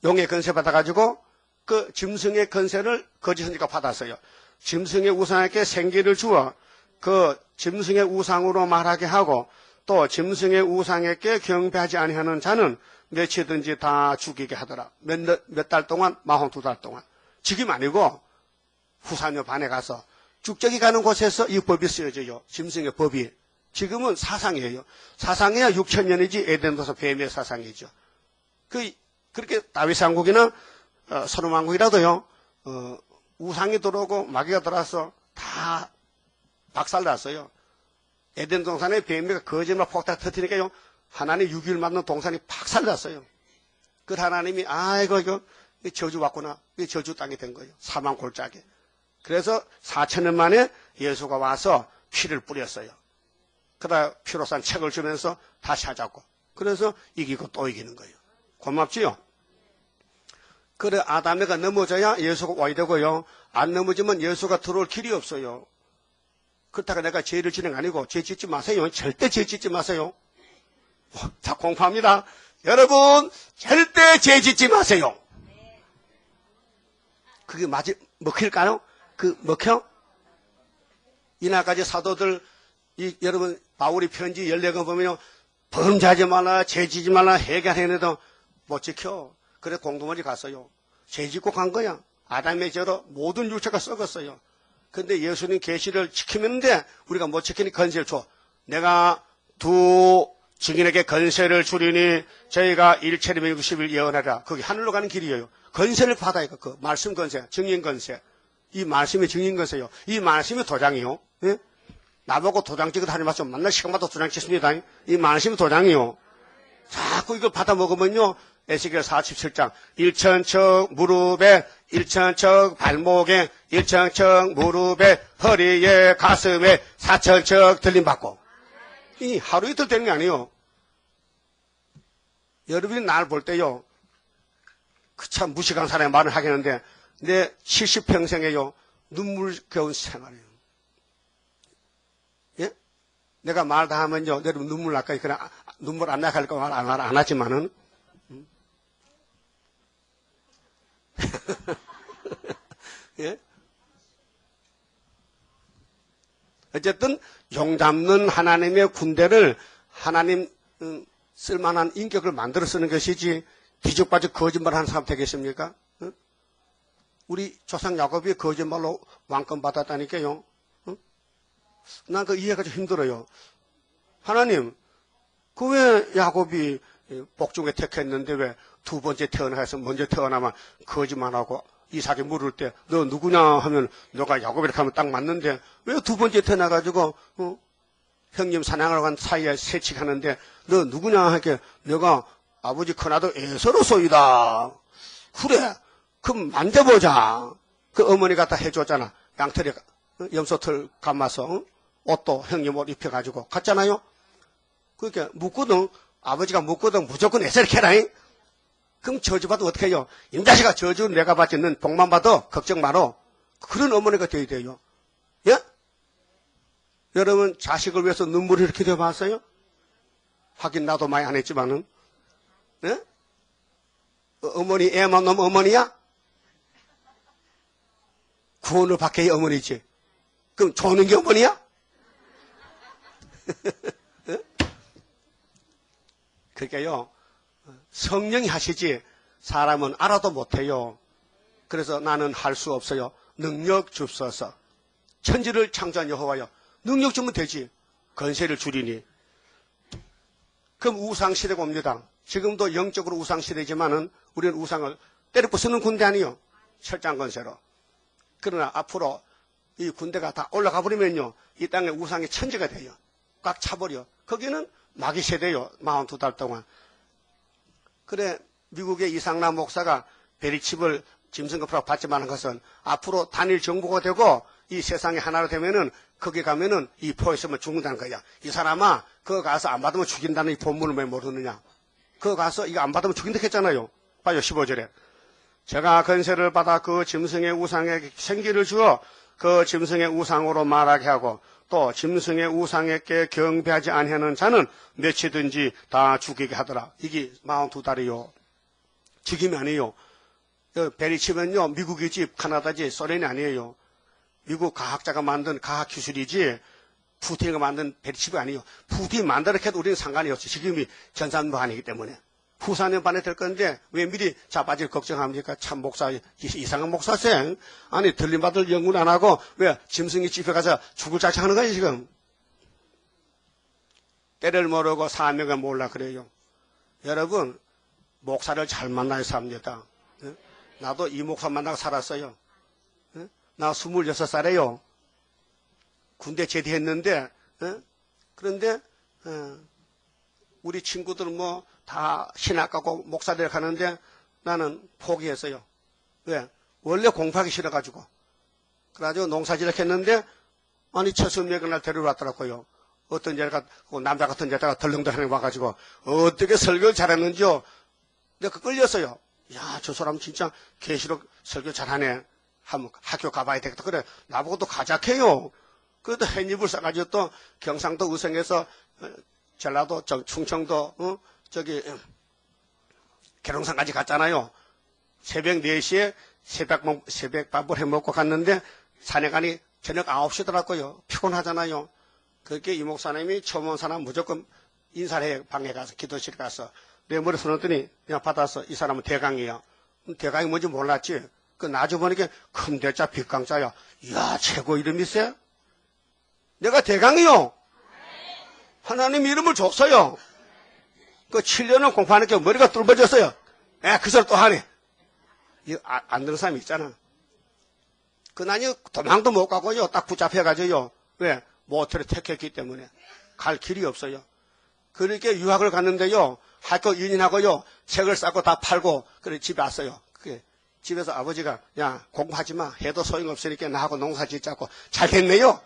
용의 건세 받아가지고 그 짐승의 건세를 거짓 선지가 받았어요. 짐승의 우상에게 생기를 주어 그 짐승의 우상으로 말하게 하고 또 짐승의 우상에게 경배하지 아니하는 자는 며칠든지 다 죽이게 하더라. 몇 달 동안 42달 동안. 지금 아니고 후사녀 반에 가서 쭉저기 가는 곳에서 이 법이 쓰여져요. 짐승의 법이. 지금은 사상이에요. 사상이야 6,000년이지 에덴도서 뱀의 사상이죠. 그렇게 다윗 왕국이나 서론 왕국이라도요. 우상이 들어오고 마귀가 들어와서 다 박살났어요. 에덴 동산에 뱀이가 거짓말 폭탄 터뜨리니까요. 하나님 6일 맞는 동산이 박살났어요. 그 하나님이 아이고 이거 저주 왔구나. 이게 저주 땅이 된 거예요. 사망 골짜기. 그래서 4,000년 만에 예수가 와서 피를 뿌렸어요. 그러다 피로 산 책을 주면서 다시 하자고. 그래서 이기고 또 이기는 거예요. 고맙지요? 그래 아담이가 넘어져야 예수가 와야 되고요. 안 넘어지면 예수가 들어올 길이 없어요. 그렇다고 내가 죄를 지는 게 아니고 죄 짓지 마세요. 절대 죄 짓지 마세요. 자, 공포합니다. 여러분 절대 죄 짓지 마세요. 그게 먹힐까요? 먹혀? 이날까지 사도들 여러분 바울이 편지 14권 보면요. 범죄하지 말라, 죄 짓지 말라 해결해내도 못 지켜. 그래 공동원이 갔어요. 죄 짓고 간 거야. 아담의 죄로 모든 육체가 썩었어요. 근데 예수님 계시를 지키는데 우리가 못 지키니 건세를 줘. 내가 두 증인에게 건세를 주리니 저희가 일체리면 60일 예언하라. 그게 하늘로 가는 길이에요. 건세를 받아야 그 말씀 건세, 증인 건세. 이 말씀이 증인 건세요. 이 말씀이 도장이요. 예? 나보고 도장 찍어도 하지 마시고 만날 시간마다 도장 찍습니다. 이 말씀이 도장이요. 자꾸 이걸 받아 먹으면요. 에스겔 47장 1천척 무릎에 1천척 발목에 1천척 무릎에 허리에 가슴에 4천척 들림받고 이 하루 이틀 되는 게 아니에요. 여러분이 날 볼 때요. 그 참 무식한 사람의 말을 하겠는데 내 70평생에요. 눈물겨운 생활이에요. 예? 내가 말 다 하면요. 여러분 눈물 날까요? 그냥 눈물 안 나갈까 말 안 하지만은 예? 어쨌든 용잡는 하나님의 군대를 하나님 쓸만한 인격을 만들어 쓰는 것이지 뒤죽박죽 거짓말하는 사람 되겠습니까? 우리 조상 야곱이 거짓말로 왕권 받았다니까요. 난 그 이해가 좀 힘들어요. 하나님, 그 왜 야곱이 복중에 택했는데 왜 두 번째 태어나서 먼저 태어나면 거짓말하고 이삭이 물을 때 너 누구냐 하면 너가 야곱 이렇게 하면 딱 맞는데 왜 두 번째 태어나가지고 형님 사냥하러 간 사이에 세칙하는데 너 누구냐 하게 내가 아버지 큰아들 에서로소이다. 그래 그럼 만져보자. 그 어머니 갖다 해줬잖아. 양털에 염소털 감아서 옷도 형님 옷 입혀가지고 갔잖아요. 그러니까 묻거든 아버지가 묻거든 무조건 에서 이렇게 해라. 그럼 저주받으면 어떻게 해요? 임자식아 저주 내가 받지 는 복만 받아 걱정 마라. 그런 어머니가 되어야 돼요. 예? 여러분 자식을 위해서 눈물을 이렇게 되어봤어요? 하긴 나도 많이 안 했지만은 예? 어머니 애만 놓으면 어머니야? 구원을 받게 어머니지. 그럼 조는 게 어머니야? 예? 그러니까요. 성령이 하시지 사람은 알아도 못해요. 그래서 나는 할 수 없어요. 능력 줍소서. 천지를 창조한 여호와여 능력 주면 되지. 건세를 주리니. 그럼 우상시대가 옵니다. 지금도 영적으로 우상시대지만은 우리는 우상을 때려 부수는 군대 아니요. 철장 건세로. 그러나 앞으로 이 군대가 다 올라가 버리면요. 이 땅에 우상의 천지가 돼요. 꽉 차버려. 거기는 마귀 세대요. 42달 동안. 그래 미국의 이상남 목사가 베리칩을 짐승급으로 받지 않은 것은 앞으로 단일 정부가 되고 이 세상이 하나로 되면은 거기 가면은 이 포에 있으면 죽는다는 거야. 이 사람아 그거 가서 안 받으면 죽인다는 이 본문을 왜 모르느냐. 그거 가서 이거 안 받으면 죽인다 했잖아요. 봐요 15절에. 제가 건세를 받아 그 짐승의 우상에 생기를 주어 그 짐승의 우상으로 말하게 하고 또 짐승의 우상에게 경배하지 아니하는 자는 몇이든지 다 죽이게 하더라. 이게 42달이요. 죽임이 아니에요. 베리칩은요 미국이지 카나다지 소련이 아니에요. 미국 과학자가 만든 과학 기술이지 푸틴이 만든 베리칩이 아니에요. 푸틴이 만들어도 우리는 상관이 없어요. 지금이 전산무한이기 때문에. 후사년반에 될 건데 왜 미리 자빠질 걱정합니까? 참 목사 이상한 목사생. 아니 들림받을 연구는 안 하고 왜 짐승이 집에 가서 죽을 작정하는 거예요 지금. 때를 모르고 사명을 몰라 그래요. 여러분 목사를 잘 만나야 삽니다. 나도 이 목사 만나고 살았어요. 나 26살이에요. 군대 제대했는데 그런데 우리 친구들은 뭐 다 신학 가고 목사들 가는데 나는 포기했어요. 왜? 원래 공부하기 싫어가지고. 그래가지고 농사지를 했는데 아니 최순맥을 날 데리러 왔더라고요. 어떤 여자가 남자 같은 여자가 덜렁덜렁 와가지고 어떻게 설교를 잘했는지요. 내가 끌렸어요. 야, 저 사람 진짜 계시록 설교 잘하네. 한번 학교 가봐야 되겠다. 그래 나보고도 가자해요. 그래도 햇잎을 싸가지고 또 경상도 의성에서 전라도 충청도 저기 계룡산까지 갔잖아요. 새벽 4시에 새벽밥을 해먹고 갔는데 산에 가니 저녁 9시더라고요. 피곤하잖아요. 그렇게 이 목사님이 처음 온 사람 무조건 인사를 해. 방에 가서 기도실 가서 내 머리 손었더니 그냥 받아서 이 사람은 대강이야. 대강이 뭔지 몰랐지. 그 나중에 보니까 큰 대자 빅강자야. 이야 최고 이름이세? 내가 대강이요. 하나님 이름을 줬어요. 그 7년을 공부하니까 머리가 뚫어졌어요. 그 소리 또 하네. 이거 안 듣는 사람이 있잖아. 그나니 도망도 못 가고요. 딱 붙잡혀가지고요. 왜? 모텔을 택했기 때문에. 갈 길이 없어요. 그렇게 유학을 갔는데요. 학교 1년하고요. 책을 싸고 다 팔고, 그래, 집에 왔어요. 집에서 아버지가, 야, 공부하지 마. 해도 소용없으니까 나하고 농사 짓자고. 잘 됐네요.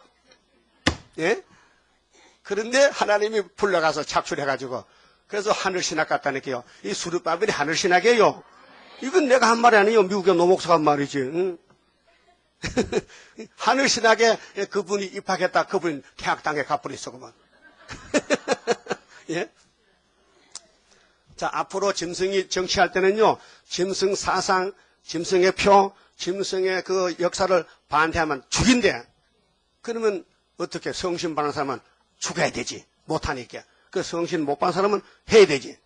예? 그런데 하나님이 불러가서 착출해가지고, 그래서 하늘신학 갔다니까요. 이 수르바벨이 하늘신학이에요. 이건 내가 한 말이 아니에요. 미국의 노목사가 한 말이지. 응? 하늘신학에 그분이 입학했다. 그분 퇴학당에 가버렸어, 그만. 예? 자, 앞으로 짐승이 정치할 때는요, 짐승 사상, 짐승의 표, 짐승의 그 역사를 반대하면 죽인대. 그러면 어떻게 성신 받는 사람은 죽어야 되지. 못하니까. 그 성신 못 받는 사람은 해야 되지.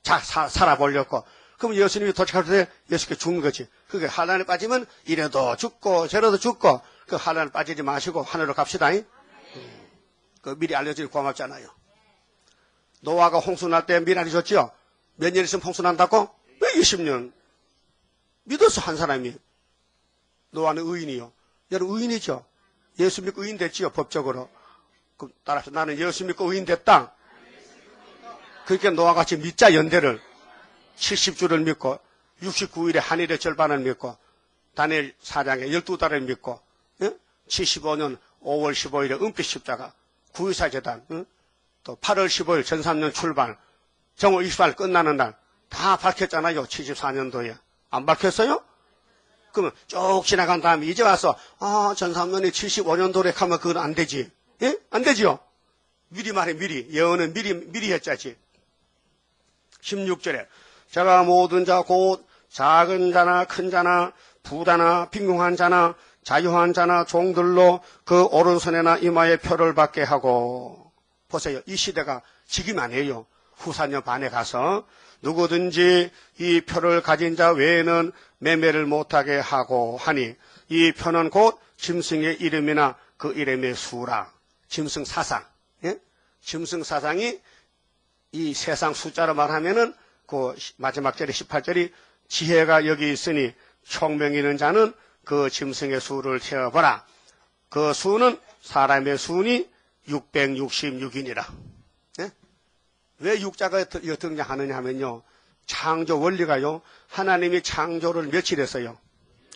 자, 살아보려고. 그럼 예수님이 도착할 때 예수께 죽는 거지. 그게 환란에 빠지면 이래도 죽고 저래도 죽고 그 환란에 빠지지 마시고 하늘로 갑시다. 그 미리 알려주니 고맙잖아요. 노아가 홍수 날 때 미리 알려줬죠. 몇 년 있으면 홍수 난다고? 왜 20년? 믿었어, 한 사람이. 노아는 의인이요. 여러분 의인이죠. 예수 믿고 의인 됐지요, 법적으로. 그럼 따라서 나는 예수 믿고 의인 됐다. 그러니까 노아같이 믿자, 연대를. 70주를 믿고 69일에 한일의 절반을 믿고 다니엘 4장에 12달을 믿고 75년 5월 15일에 은빛 십자가 9.24 재단 또 8월 15일 전삼년 출발 정오 24일 끝나는 날 다 밝혔잖아요. 74년도에. 안 밝혔어요? 그러면 쭉 지나간 다음에 이제 와서 전삼년이 75년도에 가면 그건 안 되지. 예? 안 되지요. 미리 말해 미리. 예언은 미리 했자지. 16절에 제가 모든 자 곧 작은 자나 큰 자나 부자나 빈궁한 자나 자유한 자나 종들로 그 오른손에나 이마에 표를 받게 하고. 보세요. 이 시대가 지금 아니에요. 후사년 반에 가서 누구든지 이 표를 가진 자 외에는 매매를 못하게 하고 하니 이 표는 곧 짐승의 이름이나 그 이름의 수라. 짐승 사상. 예? 짐승 사상이 이 세상 숫자로 말하면은 그 마지막 절에 18절이 지혜가 여기 있으니 총명이 있는 자는 그 짐승의 수를 세어보라. 그 수는 사람의 수니 666이니라. 예? 왜 육자가 등장하느냐 하면요. 창조 원리가요. 하나님이 창조를 며칠 했어요?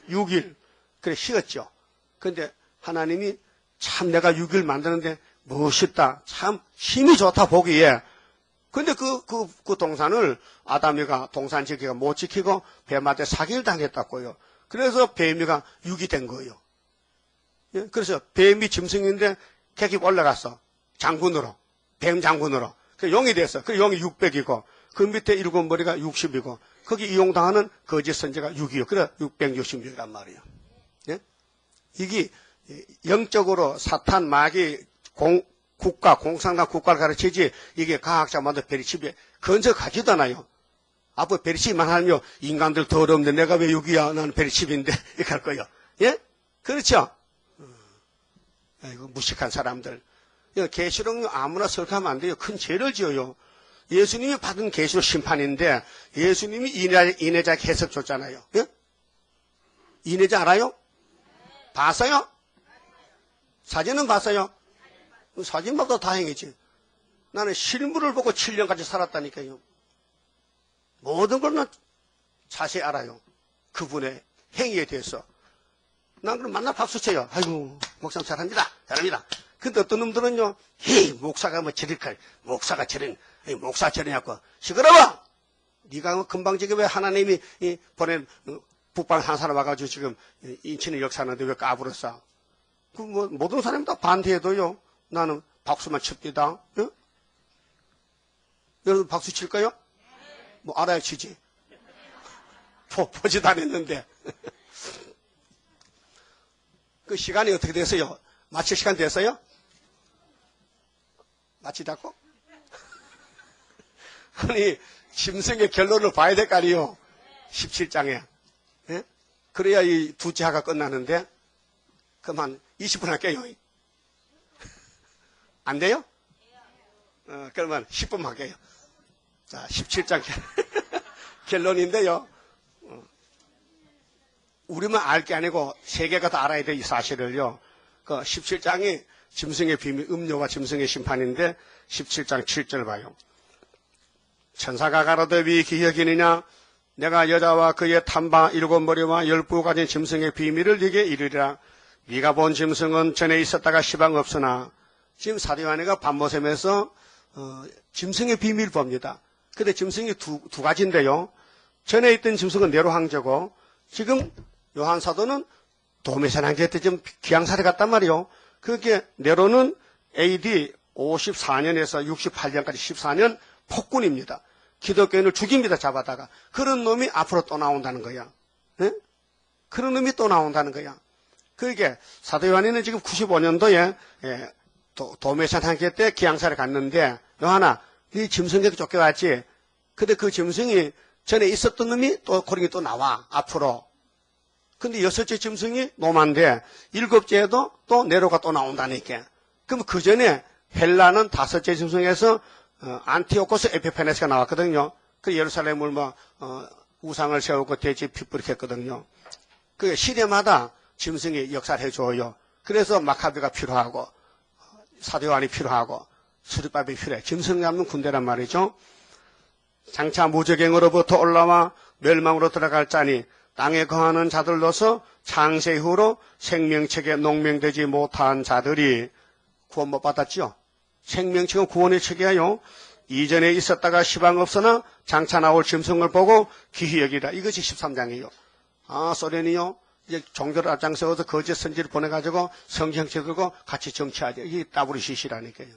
6일. 그래 쉬었죠. 그런데 하나님이 참 내가 6일 만드는데 멋있다. 참 힘이 좋다 보기에. 근데 그 동산을 아담이가 동산 지키가 못 지키고 뱀한테 사기를 당했다고요. 그래서 뱀이가 육이 된 거예요. 예? 그래서 뱀이 짐승인데 객이 올라갔어. 장군으로. 뱀 장군으로. 그 용이 됐어. 그 용이 600이고 그 밑에 일곱 머리가 60이고 거기 이용당하는 거짓 선지가 6이요. 그래 666이란 말이에요. 예? 이게 영적으로 사탄 마귀 국가, 공산당 국가를 가르치지, 이게 과학자마다 베리칩에 건져가지도 않아요. 앞으로 베리칩만 하면 인간들 더러운데 내가 왜 여기야? 나는 베리칩인데. 이렇게 할 거예요. 예? 그렇죠? 아이고, 무식한 사람들. 계시록 아무나 설교하면 안 돼요. 큰 죄를 지어요. 예수님이 받은 계시록 심판인데, 예수님이 인해자 해석 줬잖아요. 예? 인해자 알아요? 봤어요? 사진은 봤어요? 사진 봐도 다행이지. 나는 실물을 보고 7년까지 살았다니까요. 모든 걸 난 자세히 알아요. 그분의 행위에 대해서. 난 그럼 만나 박수 쳐요. 아이고, 목사님 잘합니다. 잘합니다. 근데 어떤 놈들은요, 목사가 뭐 저릴까, 목사가 저런, 목사 저러냐고. 시끄러워! 네가 금방 지금 왜 하나님이 보낸 북방 한 사람 와가지고 지금 인천의 역사하는데 왜 까불었어? 그 뭐, 모든 사람이 다 반대해도요. 나는 박수만 칩니다. 응? 여러분 박수 칠까요? 뭐 알아야 치지. 보지도 않았는데. 그 시간이 어떻게 됐어요? 마칠 시간 됐어요? 마치자고? 아니 짐승의 결론을 봐야 될 거 아니에요. 17장에. 예? 그래야 이 두째 하가 끝나는데 그럼 한 20분 할게요. 안 돼요? 그러면 10분 할게요. 자, 17장 결론인데요. 우리만 알 게 아니고 세계가 다 알아야 돼, 이 사실을요. 그 17장이 짐승의 비밀, 음료와 짐승의 심판인데 17장 7절 봐요. 천사가 가로되 위 기여기느냐 내가 여자와 그의 탐바 7머리와 10부 가진 짐승의 비밀을 네게 이르리라. 네가 본 짐승은 전에 있었다가 시방 없으나 지금 사도 요한이가 반모섬에서 짐승의 비밀을 봅니다. 근데 짐승이 두 가지인데요. 전에 있던 짐승은 네로 황제고 지금 요한 사도는 도메산 황제 때 좀 기양살이 갔단 말이요. 그게 네로는 AD 54년에서 68년까지 14년 폭군입니다. 기독교인을 죽입니다. 잡아다가. 그런 놈이 앞으로 또 나온다는 거야. 네? 그런 놈이 또 나온다는 거야. 그게 사도 요한이는 지금 95년도에 도메산 황제 때 기양살이 갔는데 요한아 네 짐승에게 쫓겨왔지. 근데 그 짐승이 전에 있었던 놈이 또 고령이 또 나와 앞으로. 근데 6째 짐승이 노마인데 7째에도 또 네로가 또 나온다니까. 그럼 그 전에 헬라는 5째 짐승에서 안티오코스 에피파네스가 나왔거든요. 그 예루살렘을 우상을 세우고 돼지 핏불이 했거든요. 그 시대마다 짐승이 역사를 해줘요. 그래서 마카비가 필요하고 사도 요한이 필요하고 수리밥이 필요해. 짐승 잡는 군대란 말이죠. 장차 무적행으로부터 올라와 멸망으로 들어갈 자니 땅에 거하는 자들로서 창세 이후로 생명책에 농명되지 못한 자들이 구원 못 받았지요. 생명책은 구원의 책이에요. 이전에 있었다가 시방 없으나 장차 나올 짐승을 보고 기히 여기라. 이것이 13장이에요. 소련이요. 이제 종교를 앞장서서 거짓 선지를 보내가지고 성경책 들고 같이 정치하죠. 이게 WCC라니까요.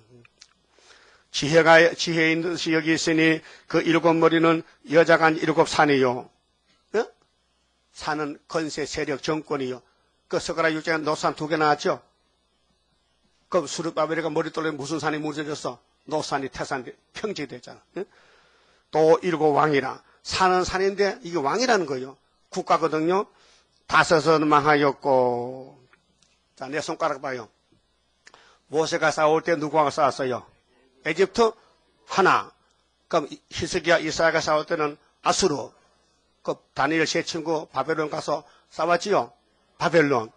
지혜 있는 듯이 여기 있으니 그 7머리는 여자가 7산이요. 산은 건세, 세력, 정권이요. 그 서가라 6장에 노산 2개 나왔죠. 그럼 수르바벨이가 머리 돌려 무슨 산이 무너졌어? 노산이 태산, 평지가 됐잖아. 또 7왕이라. 산은 산인데 이게 왕이라는 거예요. 국가거든요. 5은 망하였고. 자, 내 손가락 봐요. 모세가 싸울 때 누구와 싸웠어요? 에집트 하나. 그럼 히스기야 이사야가 싸울 때는 아수르. 그 다니엘 세 친구 바벨론 가서 싸웠지요. 바벨론.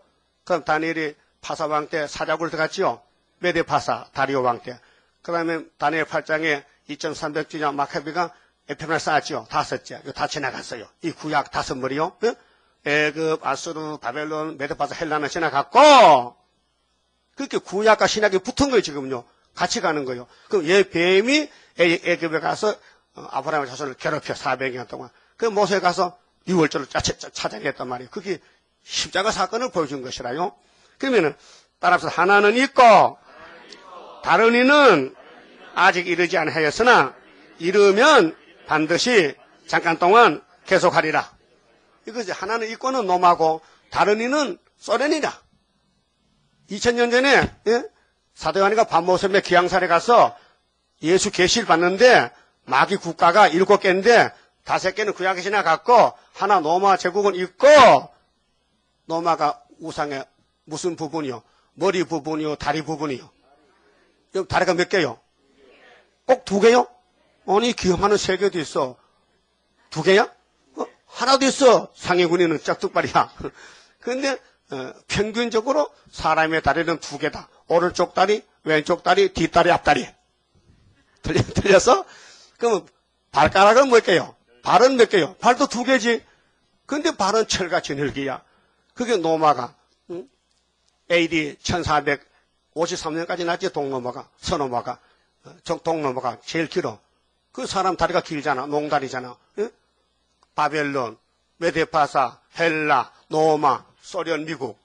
그럼 다니엘이 파사왕 때 사자굴 들어갔지요. 메데파사 다리오 왕 때. 그 다음에 다니엘 8장에 2300주년 마카비가 에페론을 쌓았지요. 5째. 이거 다 지나갔어요. 이 구약 5머리요. 애굽, 아수르, 바벨론, 메데파사, 헬라는 지나갔고 그렇게 구약과 신약이 붙은 거예요. 지금요. 같이 가는 거예요. 그럼 얘 뱀이 애굽에 가서 아브라함의 자손을 괴롭혀 400년 동안. 그 모세에 가서 6월절을 찾아냈단 말이에요. 그게 십자가 사건을 보여준 것이라요. 그러면은 따라서 하나는 있고 다른 이는 아직 이르지 않하였으나 이르면 반드시 잠깐 동안 계속하리라. 이거지. 하나는 있고는 놈하고 다른 이는 소련이라. 2000년 전에 사도 요한이가 반모섬에 기양살에 가서 예수 계시를 봤는데 마귀 국가가 7개인데 5개는 구약에 지나갔고 하나 로마 제국은 있고 로마가 우상의 무슨 부분이요? 머리 부분이요? 다리 부분이요? 여기 다리가 몇 개요? 꼭 2개요? 아니 기억하는 3개도 있어. 2개야? 하나도 있어. 상해군이는 짝뚝발이야. 그런데 평균적으로 사람의 다리는 2개다. 오른쪽 다리, 왼쪽 다리, 뒷다리, 앞다리. 틀렸어? 그럼 발가락은 몇 개요? 발은 몇 개요? 발도 2개지. 근데 발은 철같이 늙기야. 그게 노마가 AD 1453년까지 났지. 동노마가, 서노마가. 동노마가 제일 길어. 그 사람 다리가 길잖아. 농다리잖아. 바벨론, 메데파사, 헬라, 노마, 소련, 미국.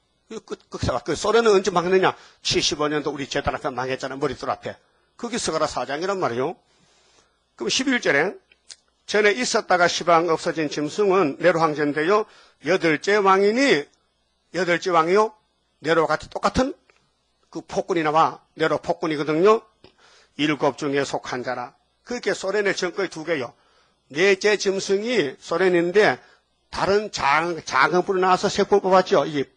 그 소련은 언제 망했느냐? 75년도 우리 제달 앞에 망했잖아. 머리들 앞에. 그게 스가랴 4장이란 말이에요. 그럼 11절에 전에 있었다가 시방 없어진 짐승은 네로 황제인데요. 8째 왕이니 8째 왕이요. 네로와 똑같은 그 폭군이 나와. 네로 폭군이거든요. 7 중에 속한 자라. 그렇게 소련의 정권이 2개요. 4째 짐승이 소련인데 다른 작은 불이 나와서 세포를 뽑았죠. 이게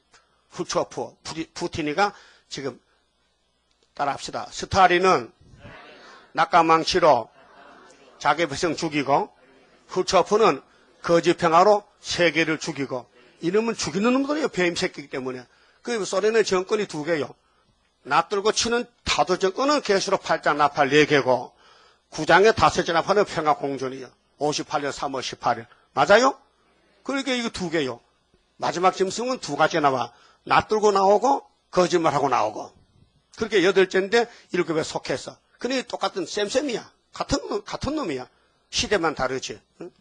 후초프, 푸틴이가 지금 따라합시다. 스타린은 낙가망치로 자기 백성 죽이고 훌초프는 거짓평화로 세계를 죽이고 이놈은 죽이는 놈들이에요. 뱀 새끼이기 때문에. 그 소련의 정권이 두 개요. 낯들고 치는 타도 정권은 개수로 8장 나팔 4개고 9장에 5째 나팔은 평화공존이요. 58년 3월 18일. 맞아요? 그러니까 이거 두 개요. 마지막 짐승은 두 가지 나와. 낯들고 나오고 거짓말하고 나오고. 그렇게 8째인데 7에 속해서. 그러니 똑같은 쌤쌤이야. 같은 놈이야. 시대만 다르지. 응?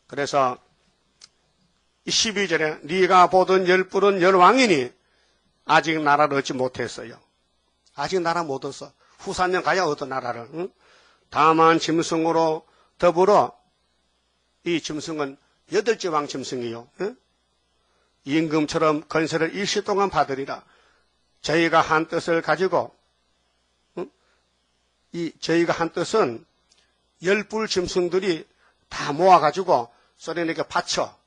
그래서 12절에 네가 보던 열불은 열왕이니 아직 나라를 얻지 못했어요. 아직 나라 못 얻어. 후사년 가야 얻어 나라를. 응? 다만 짐승으로 더불어 이 짐승은 8째 왕 짐승이요. 응? 임금처럼 건세를 일시 동안 받으리라. 저희가 한 뜻을 가지고 저희가 한 뜻은 열불 짐승들이 다 모아가지고 소련에게 바쳐.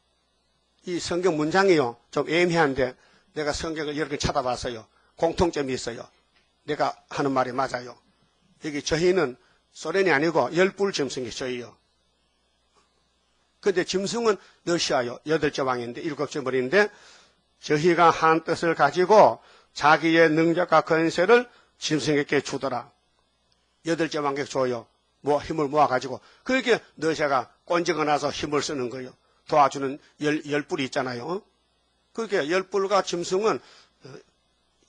이 성경 문장이요. 좀 애매한데 내가 성경을 여러 개 찾아봤어요. 공통점이 있어요. 내가 하는 말이 맞아요. 여기 저희는 소련이 아니고 열불 짐승이 저희요. 근데 짐승은 러시아요. 8째 왕인데 7째 머리인데 저희가 한 뜻을 가지고 자기의 능력과 건세를 짐승에게 주더라. 8째 왕에게 줘요. 힘을 모아가지고. 그렇게 러시아가 꼰지가 나서 힘을 쓰는 거예요. 도와주는 열불이 있잖아요. 그렇게 열불과 짐승은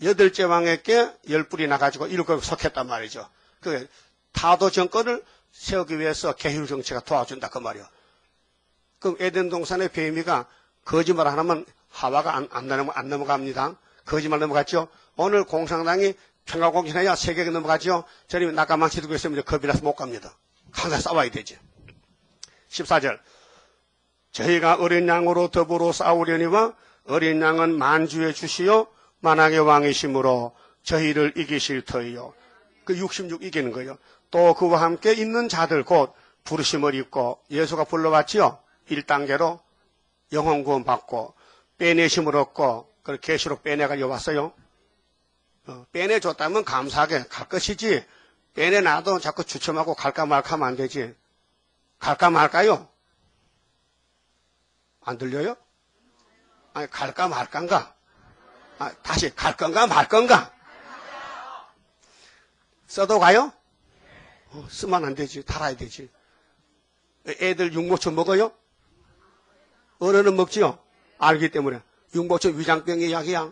8째 왕에게 열불이 나가지고 7개 속했단 말이죠. 그 타도 정권을 세우기 위해서 계율 정치가 도와준다 그 말이요. 그럼 에덴 동산의 뱀이가 거짓말 하나면 하와가 안 넘어갑니다. 거짓말 넘어갔죠. 오늘 공산당이 평화공신해야 세계가 넘어가죠. 저리 낙가망치 들고 있으면 겁이 나서 못 갑니다. 항상 싸워야 되지. 14절 저희가 어린 양으로 더불어 싸우려니와 어린 양은 만주에 주시어 만왕의 왕이심으로 저희를 이기실 터이요. 그 66 이기는 거예요. 또 그와 함께 있는 자들 곧 부르심을 입고 예수가 불러왔지요. 1단계로 영혼 구원 받고 빼내심을 얻고 그 계시록 빼내가 왔어요. 빼내줬다면 감사하게 갈 것이지 빼내놔도 자꾸 주춤하고 갈까 말까 하면 안 되지. 갈까 말까요? 안 들려요? 아니 갈까 말까인가? 다시 갈 건가 말 건가? 써도 가요? 쓰면 안 되지. 달아야 되지. 애들 육모초 먹어요? 어른은 먹지요? 알기 때문에. 육모초 위장병의 약이야.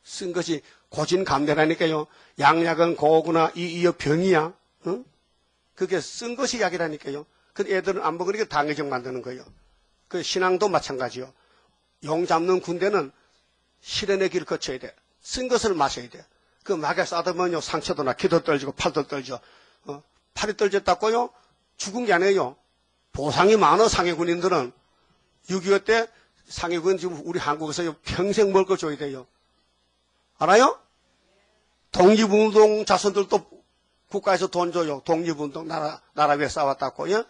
쓴 것이 고진감대라니까요. 양약은 고구나 이어 병이야. 그게 쓴 것이 약이라니까요. 근데 애들은 안 먹으니까 당해적 만드는 거예요. 그 신앙도 마찬가지요. 용 잡는 군대는 실현의 길을 거쳐야 돼. 쓴 것을 마셔야 돼. 그 막에 싸들면요 상처도 나, 기도 떨지고 팔도 떨죠. 팔이 떨졌다고요? 죽은 게 아니에요. 보상이 많아 상해 군인들은. 6.25 때 상해군 지금 우리 한국에서 평생 먹을 거 줘야 돼요. 알아요? 독립운동 자손들도 국가에서 돈 줘요. 독립운동 나라 위에 싸웠다고. 예?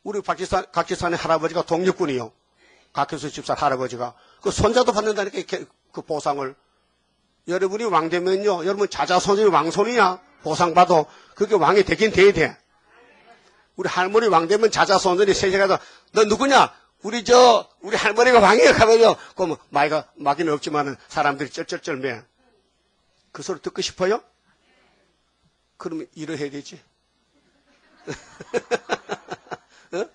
우리 각지산의 할아버지가 독립군이요. 각기수 집사 할아버지가 그 손자도 받는다니까 그 보상을. 여러분이 왕 되면요, 여러분 자자손이 왕손이야. 보상받아. 그게 왕이 되긴 돼야 돼. 우리 할머니 왕 되면 자자손들이 세계가서 너 누구냐? 우리 할머니가 왕이야. 하면요. 그럼 마귀는 없지만은 사람들이 쩔쩔쩔 매. 그 소리 듣고 싶어요? 그러면 이러해야 되지. 어?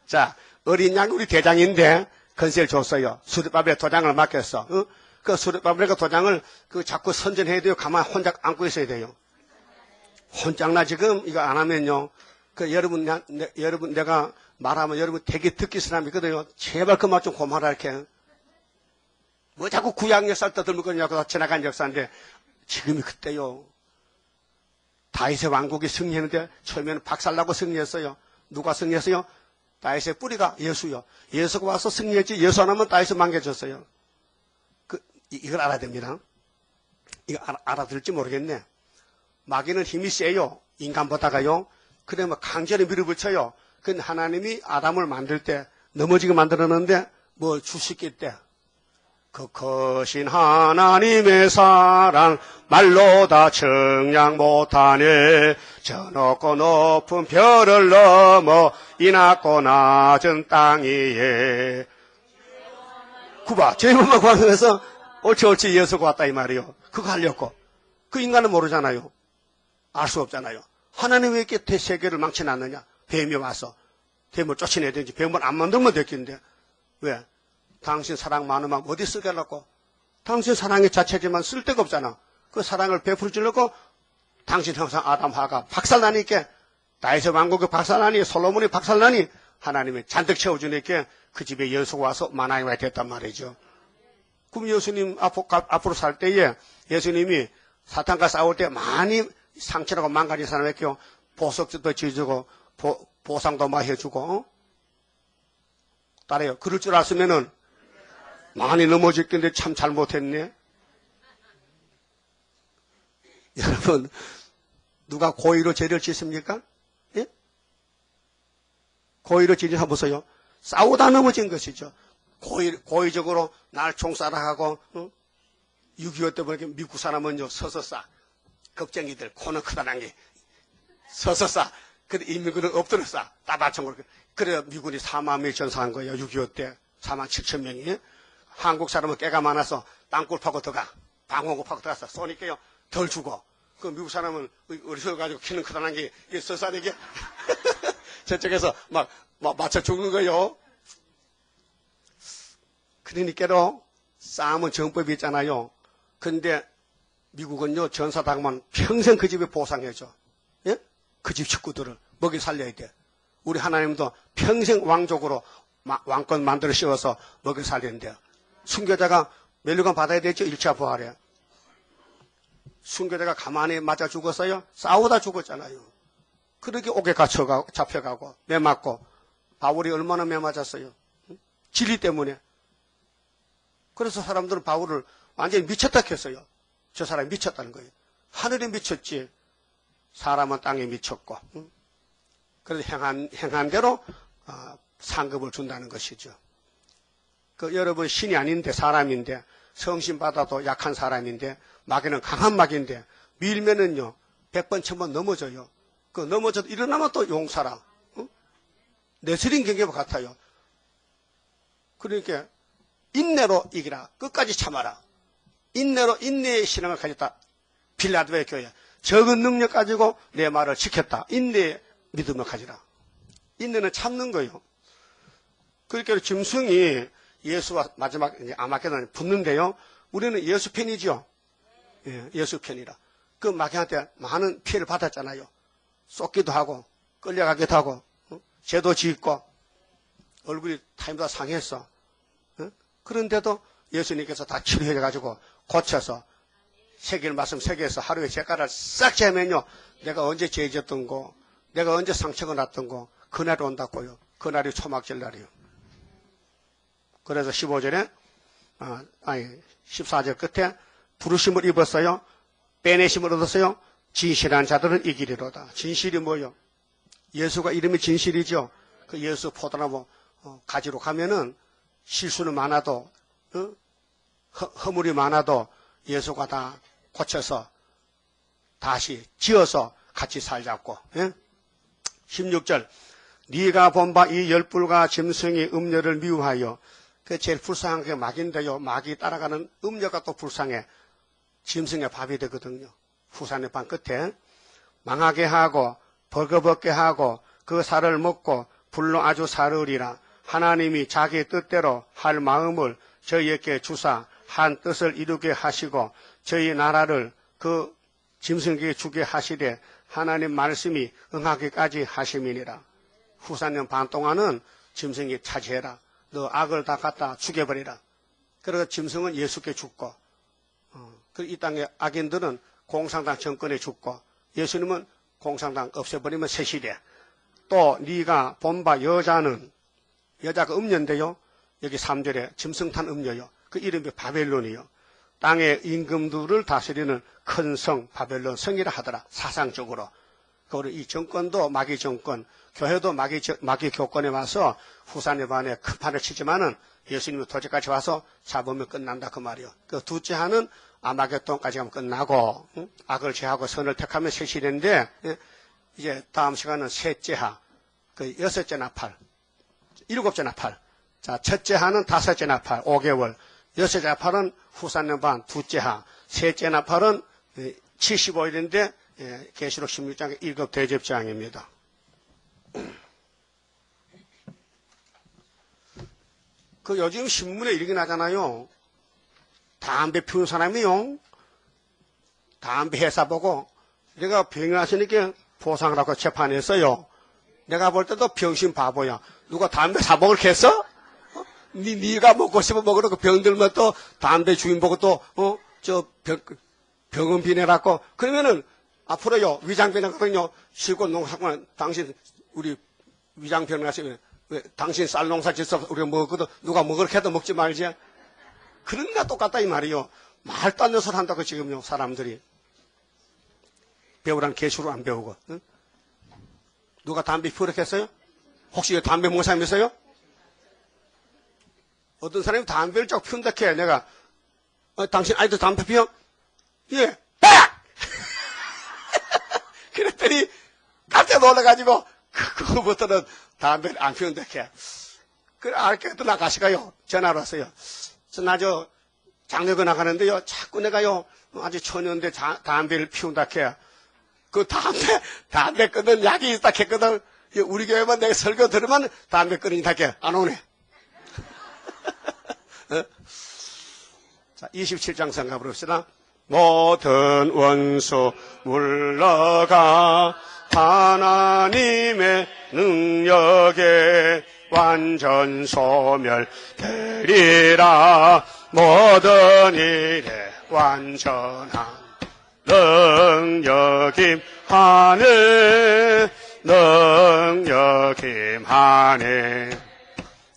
자, 어린 양 우리 대장인데 건세를 줬어요. 수레바벨에 도장을 맡겼어. 그 수레바벨의 도장을 자꾸 선전해야 돼요. 가만 혼자 안고 있어야 돼요. 혼장나 지금 이거 안 하면요. 여러분 내가 말하면 여러분 되게 듣기 사람이 있거든요. 제발 그 말 좀 고마라 이렇게. 뭐 자꾸 구약 역사를 떠들면 거냐고 지나간 역사인데 지금이 그때요. 다윗의 왕국이 승리했는데 처음에는 박살나고 승리했어요. 누가 승리했어요? 다윗의 뿌리가 예수요. 예수가 와서 승리했지 예수 안 하면 다윗은 망개졌어요. 이걸 알아야 됩니다. 이거 알아들을지 모르겠네. 마귀는 힘이 세요. 인간보다가요. 그래 뭐 강제로 밀어붙여요. 근데 하나님이 아담을 만들 때 넘어지게 만들었는데 뭐 주식기 때 그 크신 하나님의 사랑 말로 다 청량 못하네. 저 높고 높은 별을 넘어 이 낮고 낮은 땅 위에. 구봐, 죄인만 구하면서 옳지 예수가 왔다 이 말이요. 그거 하려고. 그 인간은 모르잖아요. 알 수 없잖아요. 하나님 왜 이렇게 세계를 망쳐놨느냐. 뱀이 와서 뱀을 쫓아내야 되는지 뱀을 안 만들면 됐겠는데 왜? 당신 사랑 많으면 어디 쓰겠라고? 당신 사랑의 자체지만 쓸데가 없잖아. 그 사랑을 베풀어 주려고 당신 형상 아담 하가 박살나니까 다윗의 왕국이 박살나니 솔로몬이 박살나니 하나님이 잔뜩 채워주니까 그 집에 예수가 와서 만왕이 됐단 말이죠. 그럼 예수님 앞으로 살 때에 예수님이 사탄과 싸울 때 많이 상처라고 망가진 사람에게 보석도 지어주고 보상도 많이 해주고 따라요. 그럴 줄 알았으면은 많이 넘어질 건데 참 잘못했네. 여러분 누가 고의로 죄를 짓습니까? 예? 고의로 죄를 한번 보세요. 싸우다 넘어진 것이죠. 고의적으로 날 총살하고 6.25 때 보니까 미국 사람은 서서 싸. 겁쟁이들 코는 크다란 게 서서 싸. 근데 인민군은 엎드려 싸. 따다쳐고 그래 미군이 4만 명이 전사한 거예요. 6.25 때 4만 7천 명이. 한국 사람은 깨가 많아서 땅굴 파고 들어가. 방어구 파고 들어가서 쏘니까요. 덜 죽어. 그 미국 사람은 어리석어 가지고 키는 크다란 게 서싸되게 저쪽에서 막 맞춰 죽는 거예요. 그러니까로 싸움은 정법이 있잖아요. 근데 미국은요 전사당하면 평생 그 집에 보상해줘. 예? 그 집 식구들을 먹여 살려야 돼. 우리 하나님도 평생 왕족으로 왕권 만들어 씌워서 먹여 살린대요. 순교자가 멸류관 받아야 되죠. 1차 부활에. 순교자가 가만히 맞아 죽었어요. 싸우다 죽었잖아요. 그렇게 옥에 잡혀가고 매 맞고 바울이 얼마나 매 맞았어요. 진리 때문에. 그래서 사람들은 바울을 완전히 미쳤다 했어요. 저 사람이 미쳤다는 거예요. 하늘에 미쳤지 사람은 땅에 미쳤고. 그래서 행한 대로 상급을 준다는 것이죠. 그 여러분 신이 아닌데 사람인데 성신 받아도 약한 사람인데 마귀는 강한 마귀인데 밀면은요 100번 1000번 넘어져요. 그 넘어져도 일어나면 또 용사라. 내스린 경계와 같아요. 그러니까 인내로 이기라. 끝까지 참아라. 인내로 인내의 신앙을 가졌다. 빌라도의 교회. 적은 능력 가지고 내 말을 지켰다. 인내의 믿음을 가지라. 인내는 참는 거예요. 그러니까 짐승이 예수와 마지막 아마겟돈 붙는데요. 우리는 예수 편이죠. 예, 예수 편이라. 그 마귀한테 많은 피해를 받았잖아요. 쏟기도 하고 끌려가기도 하고 죄도 짓고 얼굴이 타임마다 상했어. 그런데도 예수님께서 다 치료해가지고 고쳐서 새길 말씀 새겨서 하루에 죄가를 싹 재면요. 내가 언제 죄 짓던 거, 내가 언제 상처가 났던 거, 그날이 온다고요. 그날이 초막절 날이요. 그래서 15절에, 14절 끝에 부르심을 입었어요. 빼내심을 얻었어요. 진실한 자들은 이기리로다. 진실이 뭐요? 예수가 이름이 진실이죠. 그 예수 포도나무 가지로 가면은 실수는 많아도 허물이 많아도 예수가 다 고쳐서 다시 지어서 같이 살자고. 예? 16절 네가 본 바 이 열불과 짐승이 음녀를 미워하여 그 제일 불쌍한 게 마귀인데요. 마귀 따라가는 음녀가 또 불쌍해. 짐승의 밥이 되거든요. 후산의 방 끝에 망하게 하고 벌거벗게 하고 그 살을 먹고 불로 아주 사르리라. 하나님이 자기 뜻대로 할 마음을 저희에게 주사 한 뜻을 이루게 하시고 저희 나라를 그 짐승에게 주게 하시되 하나님 말씀이 응하기까지 하심이니라. 후사년 반 동안은 짐승이 차지해라. 너 악을 다 갖다 죽여버리라. 그래서 짐승은 예수께 죽고 이 땅의 악인들은 공산당 정권에 죽고 예수님은 공산당 없애버리면 새 또 네가 본 바 여자는 여자가 음녀인데요. 여기 3절에 짐승탄 음녀요. 그 이름이 바벨론이요. 땅의 임금들을 다스리는 큰 성 바벨론 성이라 하더라. 사상적으로. 그리고 이 정권도 마귀 정권, 교회도 마귀 교권에 와서 후산의 반에 큰 판을 치지만은 예수님이 도적같이 와서 잡으면 끝난다 그 말이요. 그 둘째 하는 아마겟돈까지 가면 끝나고 악을 제하고 선을 택하면 셋이 되는데 이제 다음 시간은 셋째 하, 그 여섯째 나팔, 일곱째 나팔. 자, 첫째 하는 다섯째 나팔, 5개월. 여섯째 나팔은 후산년반, 둘째 하. 셋째 나팔은 75일인데 계시록 16장의 1급 대접장입니다. 그 요즘 신문에 이렇게 나잖아요. 담배 피우는 사람이요. 담배 회사 보고 내가 병이 왔으니까 보상을 하고 재판했어요. 내가 볼 때도 병신 바보야. 누가 담배 사 먹을겠어? 네가 먹고 싶어 먹으러 그 병들면 또 담배 주인 보고 또 병원 비내라고 그러면은 앞으로요 위장병 가거든요. 실고 농사꾼 당신 우리 위장병 가시면 왜 당신 쌀 농사 짓어 우리가 먹거든 누가 먹을 해도 먹지 말지. 그런가 똑같다 이 말이요. 말도 안 되는 소리 한다고 지금요 사람들이 배우란 개수로 안 배우고. 응? 누가 담배 피우라고 했어요? 혹시 담배 먹는 사람 있어요? 어떤 사람이 담배를 쫙 피운다 해. 내가 당신 아이도 담배 피워? 예. 그랬더니 깜짝 놀라가지고 그거부터는 담배를 안 피운다 해. 그래 알겠다 나가시가요. 전화로 왔어요. 나 장례가 나가는데요. 자꾸 내가요 아주 처녀인데 담배를 피운다 해. 그 담배 끊는 약이 있다 했거든. 우리 교회만 내가 설교 들으면 담배 끊으니 해. 안 오네. 자, 27장 생각 해봅시다. 모든 원수 물러가 하나님의 능력에 완전 소멸되리라. 모든 일에 완전한 능력임 하네. 능력임 하네.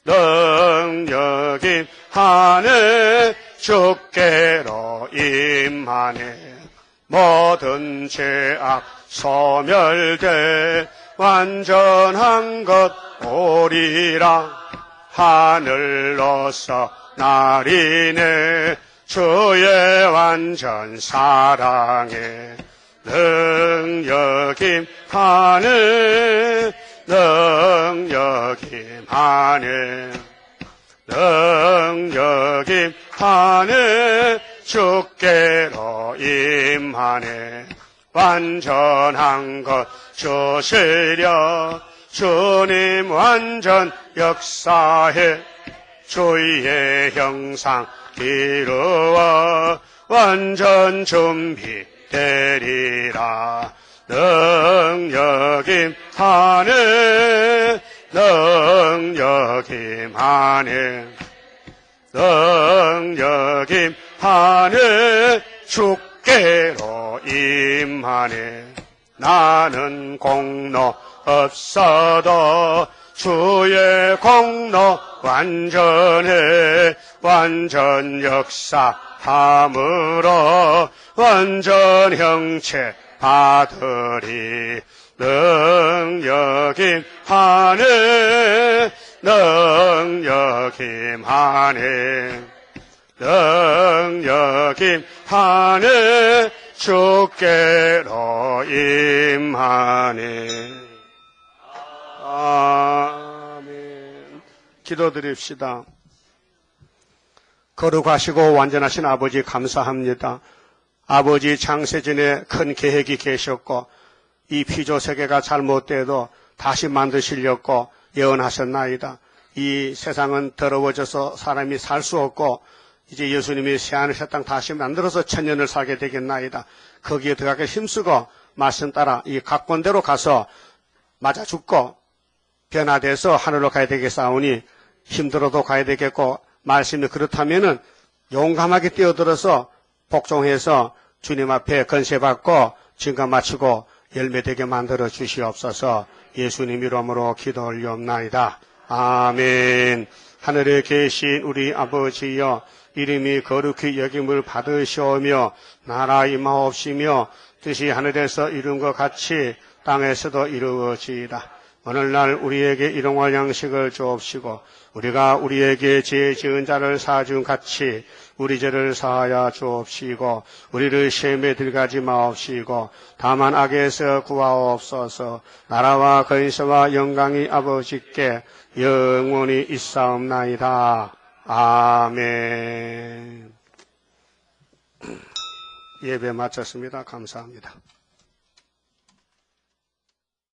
능력임 하네. 주께로 임하네. 모든 죄악 소멸돼 완전한 것 오리라. 하늘로서 날이네. 주의 완전 사랑에 능력임 하네. 능력임 하네. 능력임 하네. 주께로 임하네. 완전한 것 주시려. 주님 완전 역사해. 주의 형상 이루어 완전 준비되리라. 능력임 하네. 능력임 하네. 능력임 하네. 주께로 임하네. 나는 공로 없어도 주의 공로 완전해. 완전 역사함으로 완전 형체 받으리. 능력임 하네. 능력임 하네. 능력임 하네. 주께로 임하네. 아멘. 기도드립시다. 거룩하시고 완전하신 아버지 감사합니다. 아버지 창세전에 큰 계획이 계셨고 이 피조세계가 잘못돼도 다시 만드시려고 예언하셨나이다. 이 세상은 더러워져서 사람이 살 수 없고 이제 예수님이 새하늘 새 땅 다시 만들어서 천년을 살게 되겠나이다. 거기에 들어가게 힘쓰고 말씀 따라 이 각본대로 가서 맞아 죽고 변화돼서 하늘로 가야 되겠사오니 힘들어도 가야 되겠고 말씀이 그렇다면은 용감하게 뛰어들어서 복종해서 주님 앞에 건세받고 증거 마치고 열매되게 만들어 주시옵소서. 예수님 이름으로 기도 올리옵나이다. 아멘. 하늘에 계신 우리 아버지여, 이름이 거룩히 여김을 받으시오며 나라 임하옵시며 뜻이 하늘에서 이룬 것 같이 땅에서도 이루어지이다. 오늘날 우리에게 일용할 양식을 주옵시고 우리가 우리에게 죄 지은 자를 사준 같이 우리 죄를 사하여 주옵시고 우리를 시험에 들어가지 마옵시고 다만 악에서 구하옵소서. 나라와 근세와 영광이 아버지께 영원히 있사옵나이다. 아멘. 예배 마쳤습니다. 감사합니다.